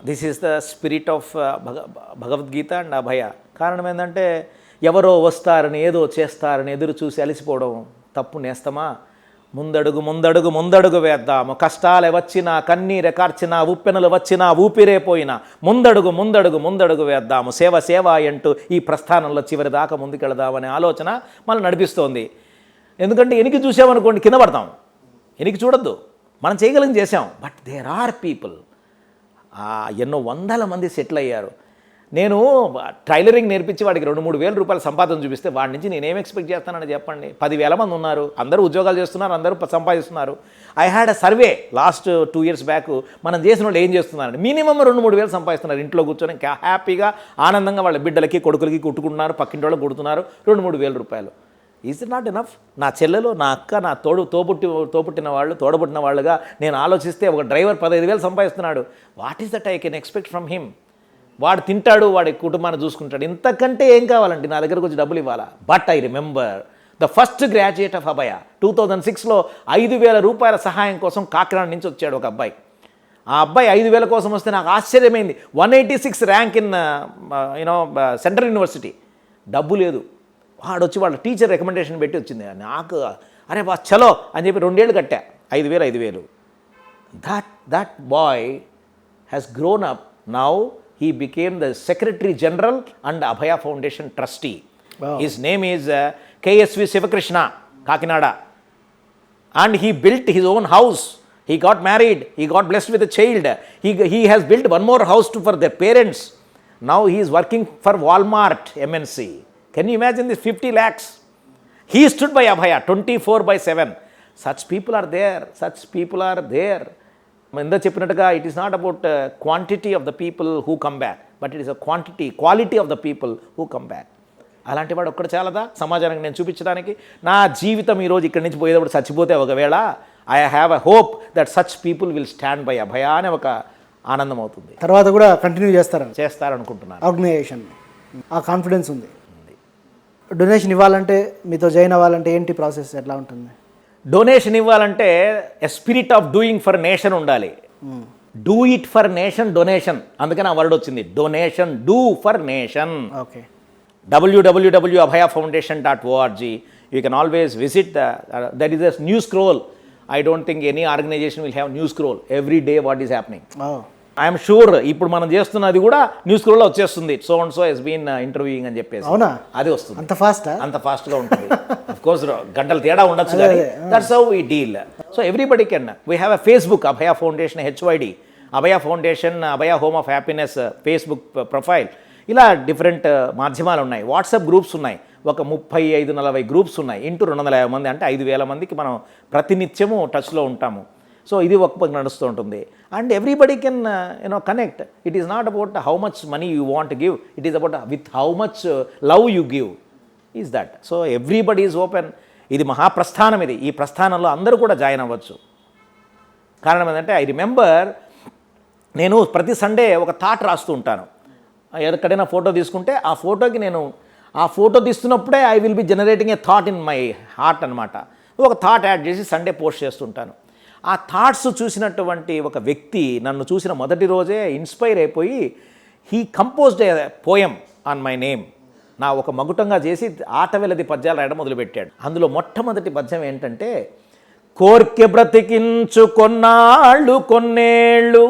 This is the spirit of Bhagavad Gita and Abhaya. కారణం ఏంటంటే, ఎవరో వస్తారని ఏదో చేస్తారని ఎదురు చూసి అలసిపోవడం తప్పు నేస్తమా. ముందడుగు ముందడుగు ముందడుగు వేద్దాము, కష్టాలు వచ్చినా కన్నీరె కార్చినా ఉప్పెనలు వచ్చినా ఊపిరే పోయినా ముందడుగు ముందడుగు ముందడుగు వేద్దాము, సేవ సేవ అంటూ ఈ ప్రస్థానంలో చివరి దాకా ముందుకెళదామనే ఆలోచన మనం నడిపిస్తోంది. ఎందుకంటే ఎనికి చూసామనుకోండి కింద పడతాం, ఎనికి చూడొద్దు, మనం చేయగలిగింది చేసాం. బట్ దేర్ ఆర్ పీపుల్, ఎన్నో వందల మంది సెటిల్ అయ్యారు. నేను టైలరింగ్ నేర్పించి వాడికి 2-3 వేల రూపాయల సంపాదన చూపిస్తే వాడి నుంచి నేనేం ఎక్స్పెక్ట్ చేస్తానని చెప్పండి. 10,000 మంది ఉన్నారు, అందరూ ఉద్యోగాలు చేస్తున్నారు, అందరూ సంపాదిస్తున్నారు. I had a survey last 2 years back, మనం చేసిన వాళ్ళు ఏం చేస్తున్నారండి, మినిమం 2-3 వేలు సంపాదిస్తున్నారు, ఇంట్లో కూర్చొని హ్యాపీగా ఆనందంగా వాళ్ళ బిడ్డలకి కొడుకులకి కుట్టుకుంటున్నారు, పక్కింటి వాళ్ళకి కుడుతున్నారు 2-3 వేల రూపాయలు. Is it not enough? నా చెల్లెలు, నా అక్క, నా తోబుట్టిన వాళ్ళు, తోడబుట్టిన వాళ్ళుగా నేను ఆలోచిస్తే ఒక డ్రైవర్ 15,000 సంపాదిస్తున్నాడు. What is that I can expect from him? వాడు తింటాడు, వాడి కుటుంబాన్ని చూసుకుంటాడు, ఇంతకంటే ఏం కావాలండి? నా దగ్గరకు వచ్చి డబ్బులు ఇవ్వాలా? But I remember the first graduate of Abhaya 2006లో 5,000 రూపాయల సహాయం కోసం కాకినాడ నుంచి వచ్చాడు ఒక అబ్బాయి. ఆ అబ్బాయి 5,000 కోసం వస్తే నాకు ఆశ్చర్యమైంది. 186 ర్యాంక్ ఇన్ సెంట్రల్ యూనివర్సిటీ. డబ్బు లేదు, వాడు వచ్చి వాళ్ళ టీచర్ రికమెండేషన్ పెట్టి వచ్చింది. నాకు అరే బా చలో అని చెప్పి 2 ఏళ్ళు కట్టా, 5,000. That boy has grown up. Now he became the Secretary General and Abhaya Foundation trustee. Wow. His name is KSV Sivakrishna, Kakinada. And he built his own house. He got married. He got blessed with a child. He has built one more house for their parents. Now he is working for Walmart MNC. Can you imagine this? 50 lakhs. He stood by Abhaya 24/7. Such people are there. Such people are there. ఇందా చెప్పినట్టుగా it is not about quantity of the people who come back, but it is a quality of the people who come back. అలాంటి వాడు ఒక్కడు చాలదా సమాజానికి నేను చూపించడానికి? నా జీవితం ఈరోజు ఇక్కడి నుంచి పోయేటప్పుడు చచ్చిపోతే ఒకవేళ I have a hope that such people will stand by Abhaya అనే ఒక ఆనందం అవుతుంది. తర్వాత కూడా కంటిన్యూ చేస్తారనుకుంటున్నాను. ఆర్గనైజేషన్ ఆ కాన్ఫిడెన్స్ ఉంది. డొనేషన్ ఇవ్వాలంటే, మీతో జాయిన్ అవ్వాలంటే ఏంటి ప్రాసెస్, ఎట్లా ఉంటుంది? డొనేషన్ ఇవ్వాలంటే a spirit of doing for nation ఉండాలి. Do it for nation, donation, అందుకని ఆ వర్డ్ వచ్చింది, donation, do for nation. Okay. www.abhayafoundation.org. You can always visit. There is a news scroll. I don't think any organization will have news scroll every day what is happening. I'm sure ఇప్పుడు మనం చేస్తున్నది కూడా news స్క్రోల్లో వచ్చేస్తుంది, so and so he's been interviewing అని చెప్పేసి. అవునా? అది వస్తుంది. అంత ఫాస్ట్గా ఉంటుంది. ఆఫ్ కోర్స్ గంటల తేడా ఉండొచ్చు, కానీ that's how we deal. So everybody can. We have a Facebook Abhaya foundation HYD, Abhaya foundation, Abhaya home of happiness Facebook profile. ఇలా డిఫరెంట్ మాధ్యమాలు ఉన్నాయి. వాట్సాప్ గ్రూప్స్ ఉన్నాయి, ఒక 35-40 గ్రూప్స్ ఉన్నాయి. ఇంటూ 250 మంది, అంటే 5,000 మందికి మనం ప్రతినిత్యము టచ్లో ఉంటాము. సో ఇది ఒక పక్క నడుస్తూ ఉంటుంది. And everybody can connect. It is not about how much money you want give, it is about with how much love you give, is that. So everybody is open. ఇది మహాప్రస్థానం. ఈ ప్రస్థానంలో అందరూ కూడా జాయిన్ అవ్వచ్చు. కారణం ఏంటంటే ఐ రిమెంబర్, నేను ప్రతి సండే ఒక థాట్ రాస్తూ ఉంటాను. ఎక్కడైనా ఫోటో తీసుకుంటే ఆ ఫోటోకి నేను ఆ ఫోటో తీస్తున్నప్పుడే I will be generating a thought in my heart అనమాట. ఒక థాట్ యాడ్ చేసి సండే పోస్ట్ చేస్తుంటాను. ఆ థాట్స్ చూసినటువంటి ఒక వ్యక్తి నన్ను చూసిన మొదటి రోజే ఇన్స్పైర్ అయిపోయి he composed a poem on my name. నా ఒక మగుటంగా చేసి ఆటవెలది పద్యాలు రాయడం మొదలుపెట్టాడు. అందులో మొట్టమొదటి పద్యం ఏంటంటే, కోర్కె బ్రతికించు కొన్నాళ్ళు కొన్నేళ్ళు,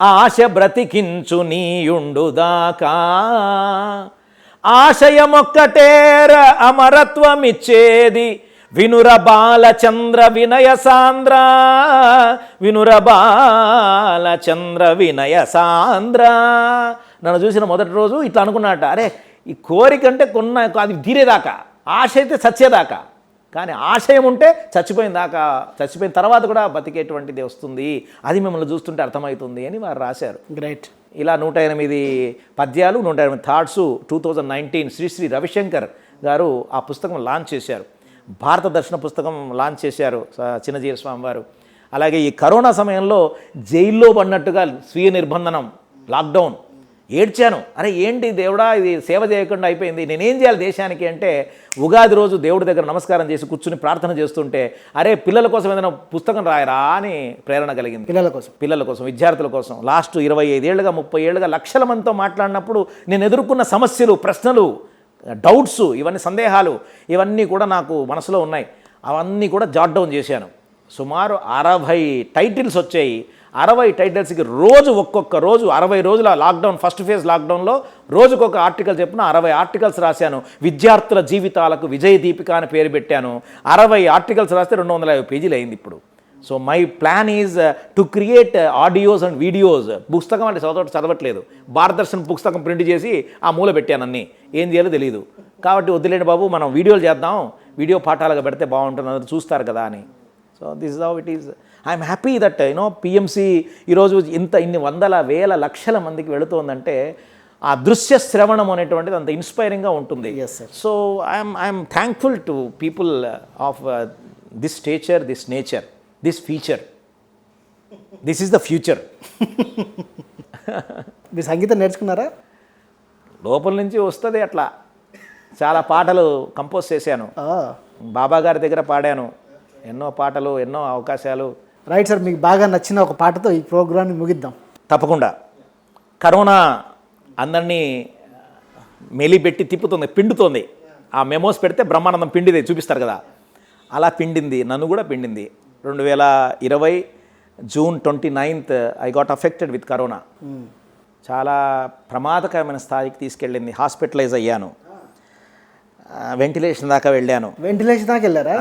ఆశ బ్రతికించు నీయుండుదాకా, ఆశయమొక్కటేర అమరత్వమిచ్చేది, వినుర బాలచంద్ర వినయ సాంద్ర, వినుర బాలచంద్ర వినయ సాంద్ర. నన్ను చూసిన మొదటి రోజు ఇట్లా అనుకున్నట్ట, అరే ఈ కోరికంటే అది తీరేదాకా, ఆశ అయితే చచ్చేదాకా, కానీ ఆశయం ఉంటే చచ్చిపోయిన తర్వాత కూడా బతికేటువంటిది వస్తుంది, అది మిమ్మల్ని చూస్తుంటే అర్థమవుతుంది అని వారు రాశారు. గ్రేట్. ఇలా 108 పద్యాలు, 108 థాట్స్ 2019 శ్రీ రవిశంకర్ గారు ఆ పుస్తకం లాంచ్ చేశారు. భారత దర్శన పుస్తకం లాంచ్ చేశారు చిన్నజీర స్వామి వారు. అలాగే ఈ కరోనా సమయంలో జైల్లో పడినట్టుగా స్వీయ నిర్బంధనం, లాక్డౌన్, ఏడ్చాను. అరే ఏంటి దేవుడా, ఇది సేవ చేయకుండా అయిపోయింది, నేనేం చేయాలి దేశానికి అంటే, ఉగాది రోజు దేవుడి దగ్గర నమస్కారం చేసి కూర్చుని ప్రార్థన చేస్తుంటే, అరే పిల్లల కోసం ఏదైనా పుస్తకం రాయరా అని ప్రేరణ కలిగింది. పిల్లల కోసం, విద్యార్థుల కోసం. లాస్ట్ 25 ఏళ్ళుగా 30 ఏళ్ళుగా లక్షల మందితో మాట్లాడినప్పుడు నేను ఎదుర్కొన్న సమస్యలు, ప్రశ్నలు, డౌట్స్, ఇవన్నీ సందేహాలు, ఇవన్నీ కూడా నాకు మనసులో ఉన్నాయి. అవన్నీ కూడా జాట్ డౌన్ చేశాను. సుమారు 60 టైటిల్స్ వచ్చాయి. 60 టైటిల్స్కి ఒక్కొక్క రోజు 60 రోజుల లాక్డౌన్, ఫస్ట్ ఫేజ్ లాక్డౌన్లో రోజుకొక ఆర్టికల్ చెప్పిన 60 ఆర్టికల్స్ రాశాను. విద్యార్థుల జీవితాలకు విజయ దీపిక అని పేరు పెట్టాను. 60 ఆర్టికల్స్ రాస్తే 250 పేజీలు అయింది ఇప్పుడు. So my plan is to create audios and videos. పుస్తకం అంటే చదవట్లేదు, భారతదర్శన్ పుస్తకం ప్రింట్ చేసి ఆ మూల పెట్టాను. అన్నీ ఏం చేయాలో తెలియదు కాబట్టి వద్దులేండి బాబు, మనం వీడియోలు చేద్దాం, వీడియో పాఠాలుగా పెడితే బాగుంటుంది, అందరూ చూస్తారు కదా అని. So this is how it is. I'm happy that PMC ఈరోజు ఇన్ని వందల వేల లక్షల మందికి వెళుతోందంటే ఆ దృశ్య శ్రవణం అనేటువంటిది అంత ఇన్స్పైరింగ్గా ఉంటుంది. So I'm thankful to people of this stature, this nature, this feature. This is the future. మీరు సంగీతం నేర్చుకున్నారా? లోపల నుంచి వస్తుంది అట్లా. చాలా పాటలు కంపోజ్ చేశాను, బాబా గారి దగ్గర పాడాను, ఎన్నో పాటలు, ఎన్నో అవకాశాలు. రైట్ సార్, మీకు బాగా నచ్చిన ఒక పాటతో ఈ ప్రోగ్రామ్ని ముగిద్దాం. తప్పకుండా. కరోనా అందరినీ మెలిపెట్టి తిప్పుతుంది, పిండుతోంది. ఆ మెమోస్ పెడితే బ్రహ్మానందం పిండిదే చూపిస్తారు కదా, అలా పిండింది, నన్ను కూడా పిండింది. 2020 June 29th I got affected with corona. చాలా ప్రమాదకరమైన స్థాయికి తీసుకెళ్ళింది. హాస్పిటలైజ్ అయ్యాను, వెంటిలేషన్ దాకా వెళ్ళాను. వెంటిలేషన్ దాకా వెళ్ళారా?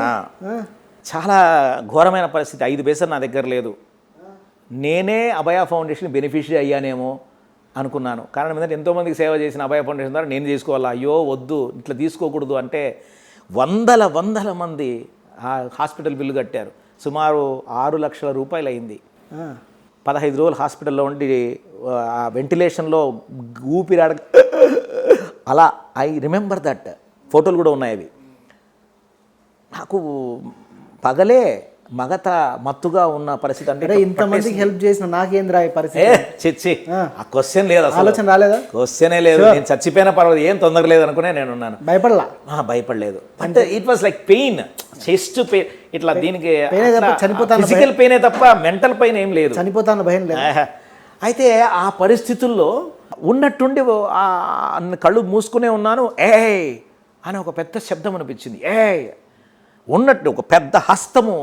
చాలా ఘోరమైన పరిస్థితి. 5 పైసలు నా దగ్గర లేదు. నేనే అభయ ఫౌండేషన్ బెనిఫిషరీ అయ్యానేమో అనుకున్నాను. కారణం ఏంటంటే ఎంతోమందికి సేవ చేసిన అభయ ఫౌండేషన్ ద్వారా నేను చేసుకోవాలా, అయ్యో వద్దు, ఇట్లా తీసుకోకూడదు అంటే వందల మంది ఆ హాస్పిటల్ బిల్లు కట్టారు. సుమారు 6 లక్షల రూపాయలు అయింది. 15 రోజులు హాస్పిటల్లో ఉండి ఆ వెంటిలేషన్లో ఊపిరాడ అలా. I remember that. ఫోటోలు కూడా ఉన్నాయి అవి. నాకు పగలే మగత మత్తుగా ఉన్న పరిస్థితి. అంటే ఇంతమందికి హెల్ప్ చేసిన నాకేంద్రా ఈ పరిస్థితి? చిచ్చి, ఆ క్వశ్చన్ లేదు, ఆలోచన రాలేదా? క్వశ్చనే లేదు. నేను చచ్చిపోయినా పర్వాలేదు, ఏం తొందర లేదు అనుకునే నేను ఉన్నాను. భయపడలేదు. అంటే it was like pain, chest pain. ఇట్లా దీనికి ఫిజికల్ పెయినే తప్ప మెంటల్ పెయిన్ ఏం లేదు. చనిపోతాను భయం లేదు. అయితే ఆ పరిస్థితుల్లో ఉన్నట్టుండి కళ్ళు మూసుకునే ఉన్నాను. అని ఒక పెద్ద శబ్దం అనిపించింది. ఉన్నట్టు ఒక పెద్ద హస్తము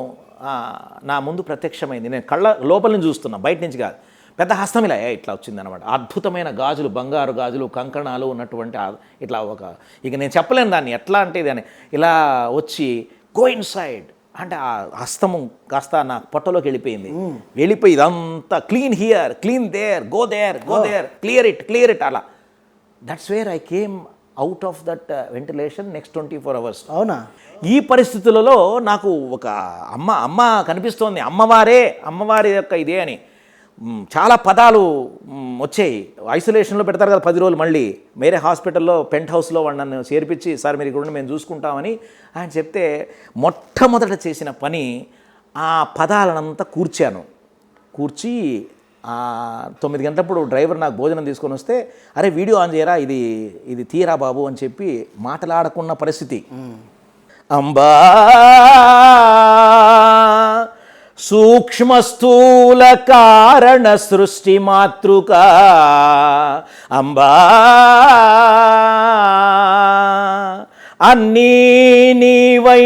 నా ముందు ప్రత్యక్షమైంది. నేను కళ్ళ లోపల నుంచి చూస్తున్నా, బయట నుంచి కాదు. పెద్ద హస్తం ఇలా ఇట్లా వచ్చింది అనమాట. అద్భుతమైన గాజులు, బంగారు గాజులు, కంకణాలు ఉన్నటువంటి ఇట్లా ఇక నేను చెప్పలేను దాన్ని ఎట్లా అంటే దాన్ని ఇలా వచ్చి గో ఇన్ సైడ్ అంటే ఆ హస్తము కాస్త నా పొట్టలోకి వెళ్ళిపోయి ఇదంతా clean here, clean there, go there, clear it అలా. That's where I came out of that ventilation next 24 hours. అవునా? ఈ పరిస్థితులలో నాకు ఒక అమ్మ కనిపిస్తోంది. అమ్మవారి యొక్క ఇదే అని చాలా పదాలు వచ్చాయి. ఐసోలేషన్లో పెడతారు కదా 10 రోజులు. మళ్ళీ వేరే హాస్పిటల్లో పెంట్ హౌస్లో వాడు నన్ను చేర్పించి, సార్ మీరు ఇక్కడ మేము చూసుకుంటామని ఆయన చెప్తే మొట్టమొదట చేసిన పని ఆ పదాలనంతా కూర్చి 9 గంటలప్పుడు డ్రైవర్ నాకు భోజనం తీసుకొని వస్తే, అరే వీడియో ఆన్ చేయరా, ఇది తీరా బాబు అని చెప్పి మాట్లాడకున్న పరిస్థితి. అంబా సూక్ష్మ స్థూల కారణ సృష్టి మాతృక, అంబా అన్నీ నీవై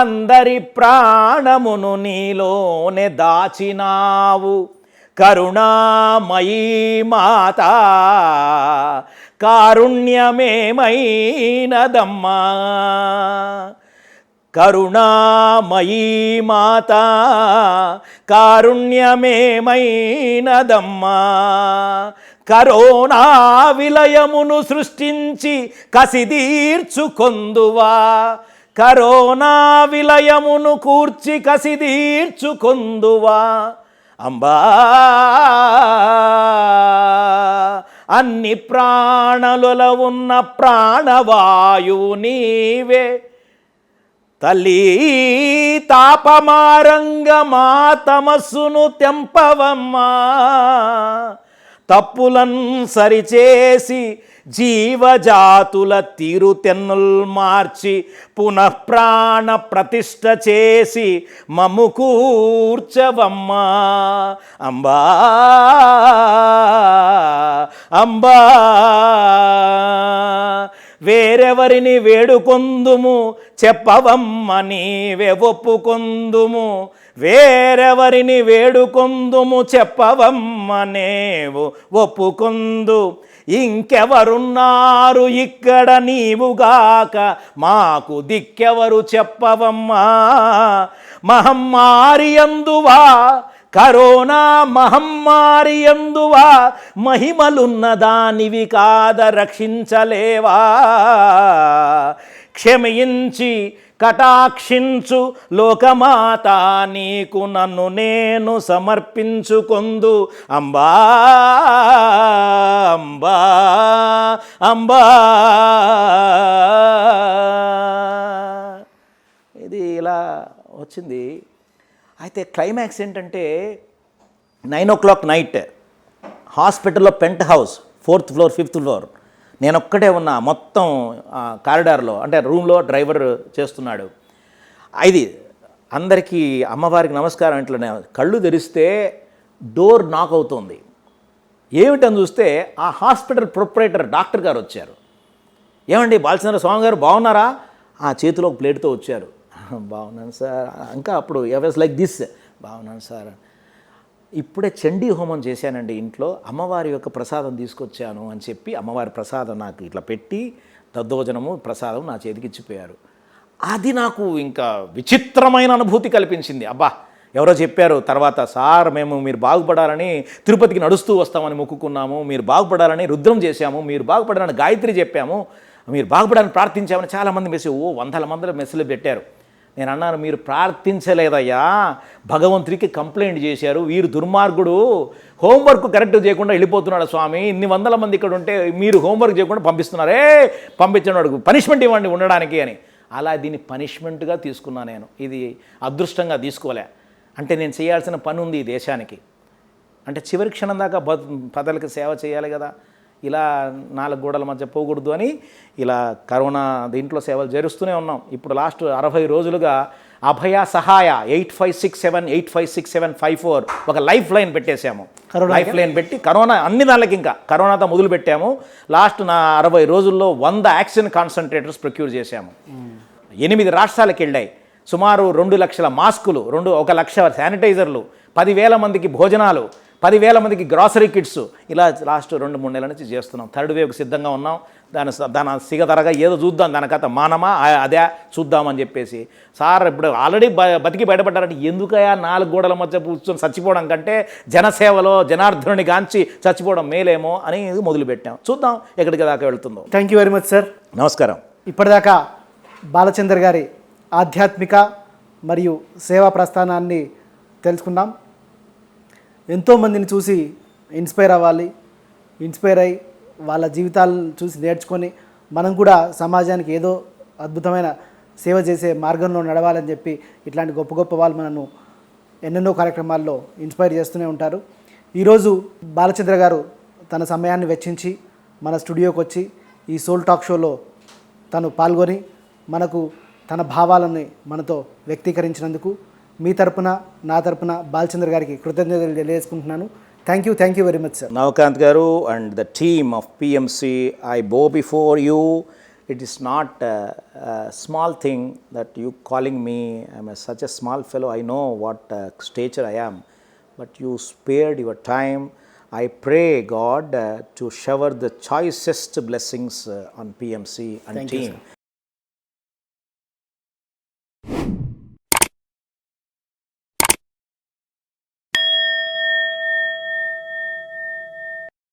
అందరి ప్రాణమును నీలోనే దాచినావు, కరుణామయీ మాత కారుణ్యమేమైనదమ్మా, కరుణామయీ మాత కారుణ్యమేమైనదమ్మా, కరోనా విలయమును సృష్టించి కసిదీర్చుకొందువా, కరోనా విలయమును కూర్చి కసిదీర్చుకొందువా, అంబా అన్ని ప్రాణులలో ఉన్న ప్రాణవాయువు నీవే, తల్లి తాపమారంగ మా తమస్సును తెంపవమ్మా, తప్పులను సరిచేసి జీవజాతుల తీరుతెన్నుల్ మార్చి పునఃప్రాణ ప్రతిష్ఠ చేసి మమ్ము కూర్చవమ్మా, అంబా వేరెవరిని వేడుకొందుము చెప్పవమ్మ నీవే ఒప్పుకొందుము, వేరెవరిని వేడుకొందుము చెప్పవమ్మ నేవు ఒప్పుకొందు, ఇంకెవరున్నారు ఇక్కడ నీవుగాక మాకు దిక్కెవరు చెప్పవమ్మా, మహమ్మారి యందువా కరోనా మహమ్మారి యందువా మహిమలున్న దానివి కాద రక్షించలేవా, క్షమించి కటాక్షించు లోకమాత నీకు నన్ను నేను సమర్పించుకొందు, అంబా అంబా అంబా. ఇది ఇలా వచ్చింది. అయితే క్లైమాక్స్ ఏంటంటే 9 o'clock నైట్ హాస్పిటల్లో pent house 4th floor 5th floor, నేను ఒక్కటే ఉన్నా మొత్తం కారిడార్లో, అంటే రూమ్లో డ్రైవర్ చేస్తున్నాడు. ఇది అందరికీ అమ్మవారికి నమస్కారం. ఇట్లా కళ్ళు తెరిస్తే డోర్ నాక్ అవుతుంది. ఏమిటని చూస్తే ఆ హాస్పిటల్ ప్రొపరేటర్ డాక్టర్ గారు వచ్చారు. ఏమండి బాలచంద్ర స్వామి గారు బాగున్నారా? ఆ చేతిలో ఒక ప్లేట్తో వచ్చారు. బాగున్నాను సార్. ఇంకా అప్పుడు ఎవస్ లైక్ దిస్, బాగున్నాను సార్, ఇప్పుడే చండీ హోమం చేశానండి ఇంట్లో, అమ్మవారి యొక్క ప్రసాదం తీసుకొచ్చాను అని చెప్పి అమ్మవారి ప్రసాదం నాకు ఇట్లా పెట్టి దద్దోజనము ప్రసాదం నా చేతికి ఇచ్చిపోయారు. అది నాకు ఇంకా విచిత్రమైన అనుభూతి కల్పించింది. అబ్బా, ఎవరో చెప్పారు తర్వాత, సార్ మేము మీరు బాగుపడాలని తిరుపతికి నడుస్తూ వస్తామని మొక్కుకున్నాము, మీరు బాగుపడాలని రుద్రం చేశాము, మీరు బాగుపడాలని గాయత్రి చెప్పాము, మీరు బాగుపడాలని ప్రార్థించామని చాలామంది మెసేజ్, వందల మందిలో మెసేజ్లు పెట్టారు. నేను అన్నాను, మీరు ప్రార్థించలేదయ్యా, భగవంతుడికి కంప్లైంట్ చేశారు, వీరు దుర్మార్గుడు హోంవర్క్ కరెక్ట్ చేయకుండా వెళ్ళిపోతున్నాడు స్వామి, ఇన్ని వందల మంది ఇక్కడ ఉంటే మీరు హోంవర్క్ చేయకుండా పంపిస్తున్నారే, పంపించినాడు పనిష్మెంట్ ఇవ్వండి ఉండడానికి అని. అలా దీన్ని పనిష్మెంట్గా తీసుకున్నా నేను. ఇది అదృష్టంగా తీసుకోలే. అంటే నేను చేయాల్సిన పని ఉంది ఈ దేశానికి, అంటే చివరి క్షణం దాకా ప్రజలకు సేవ చేయాలి కదా, ఇలా 4 గోడల మధ్య పోకూడదు అని ఇలా కరోనా దీంట్లో సేవలు జరుస్తూనే ఉన్నాం. ఇప్పుడు లాస్ట్ 60 రోజులుగా అభయ సహాయ 8567856754 ఒక లైఫ్ లైన్ పెట్టేశాము. లైఫ్ లైన్ పెట్టి కరోనా అన్ని దానికి ఇంకా కరోనాతో మొదలు పెట్టాము. లాస్ట్ 60 రోజుల్లో 100 ఆక్సిజన్ కాన్సన్ట్రేటర్స్ ప్రొక్యూర్ చేశాము. 8 రాష్ట్రాలకు వెళ్ళాయి. సుమారు 2 లక్షల మాస్కులు, 1 లక్ష శానిటైజర్లు, 10,000 మందికి భోజనాలు, 10,000 మందికి గ్రాసరీ కిట్స్, ఇలా లాస్ట్ 2-3 నెలల నుంచి చేస్తున్నాం. థర్డ్ వేవ్కి సిద్ధంగా ఉన్నాం. దాని సిగతరగా ఏదో చూద్దాం, దానికత మానమా అదే చూద్దామని చెప్పేసి, సార్ ఇప్పుడు ఆల్రెడీ బతికి బయటపడ్డారంటే ఎందుకయా 4 గోడల మధ్య కూర్చొని చచ్చిపోవడం కంటే జనసేవలో జనార్దనుని గాంచి చచ్చిపోవడం మేలేమో అని మొదలుపెట్టాం. చూద్దాం ఎక్కడికి దాకా వెళ్తుందో. Thank you very much sir. నమస్కారం. ఇప్పటిదాకా బాలచంద్ర గారి ఆధ్యాత్మిక మరియు సేవా ప్రస్థానాన్ని తెలుసుకున్నాం. ఎంతోమందిని చూసి ఇన్స్పైర్ అవ్వాలి, ఇన్స్పైర్ అయ్యి వాళ్ళ జీవితాలను చూసి నేర్చుకొని మనం కూడా సమాజానికి ఏదో అద్భుతమైన సేవ చేసే మార్గంలో నడవాలని చెప్పి ఇట్లాంటి గొప్ప గొప్ప వాళ్ళు మనను ఎన్నెన్నో కార్యక్రమాల్లో ఇన్స్పైర్ చేస్తూనే ఉంటారు. ఈరోజు బాలచంద్ర గారు తన సమయాన్ని వెచ్చించి మన స్టూడియోకి వచ్చి ఈ సోల్ టాక్ షోలో తను పాల్గొని మనకు తన భావాలని మనతో వ్యక్తీకరించినందుకు మీ తరపున నా తరపున బాలచంద్ర గారికి కృతజ్ఞతలు తెలియజేసుకుంటున్నాను. Thank you very much sir. Navakanth గారు and the team of PMC, I bow before you. It is not a small thing that you calling me. I'm such a small fellow. I know what stature I am, but you spared your time. I pray God to shower the choicest blessings on PMC and team.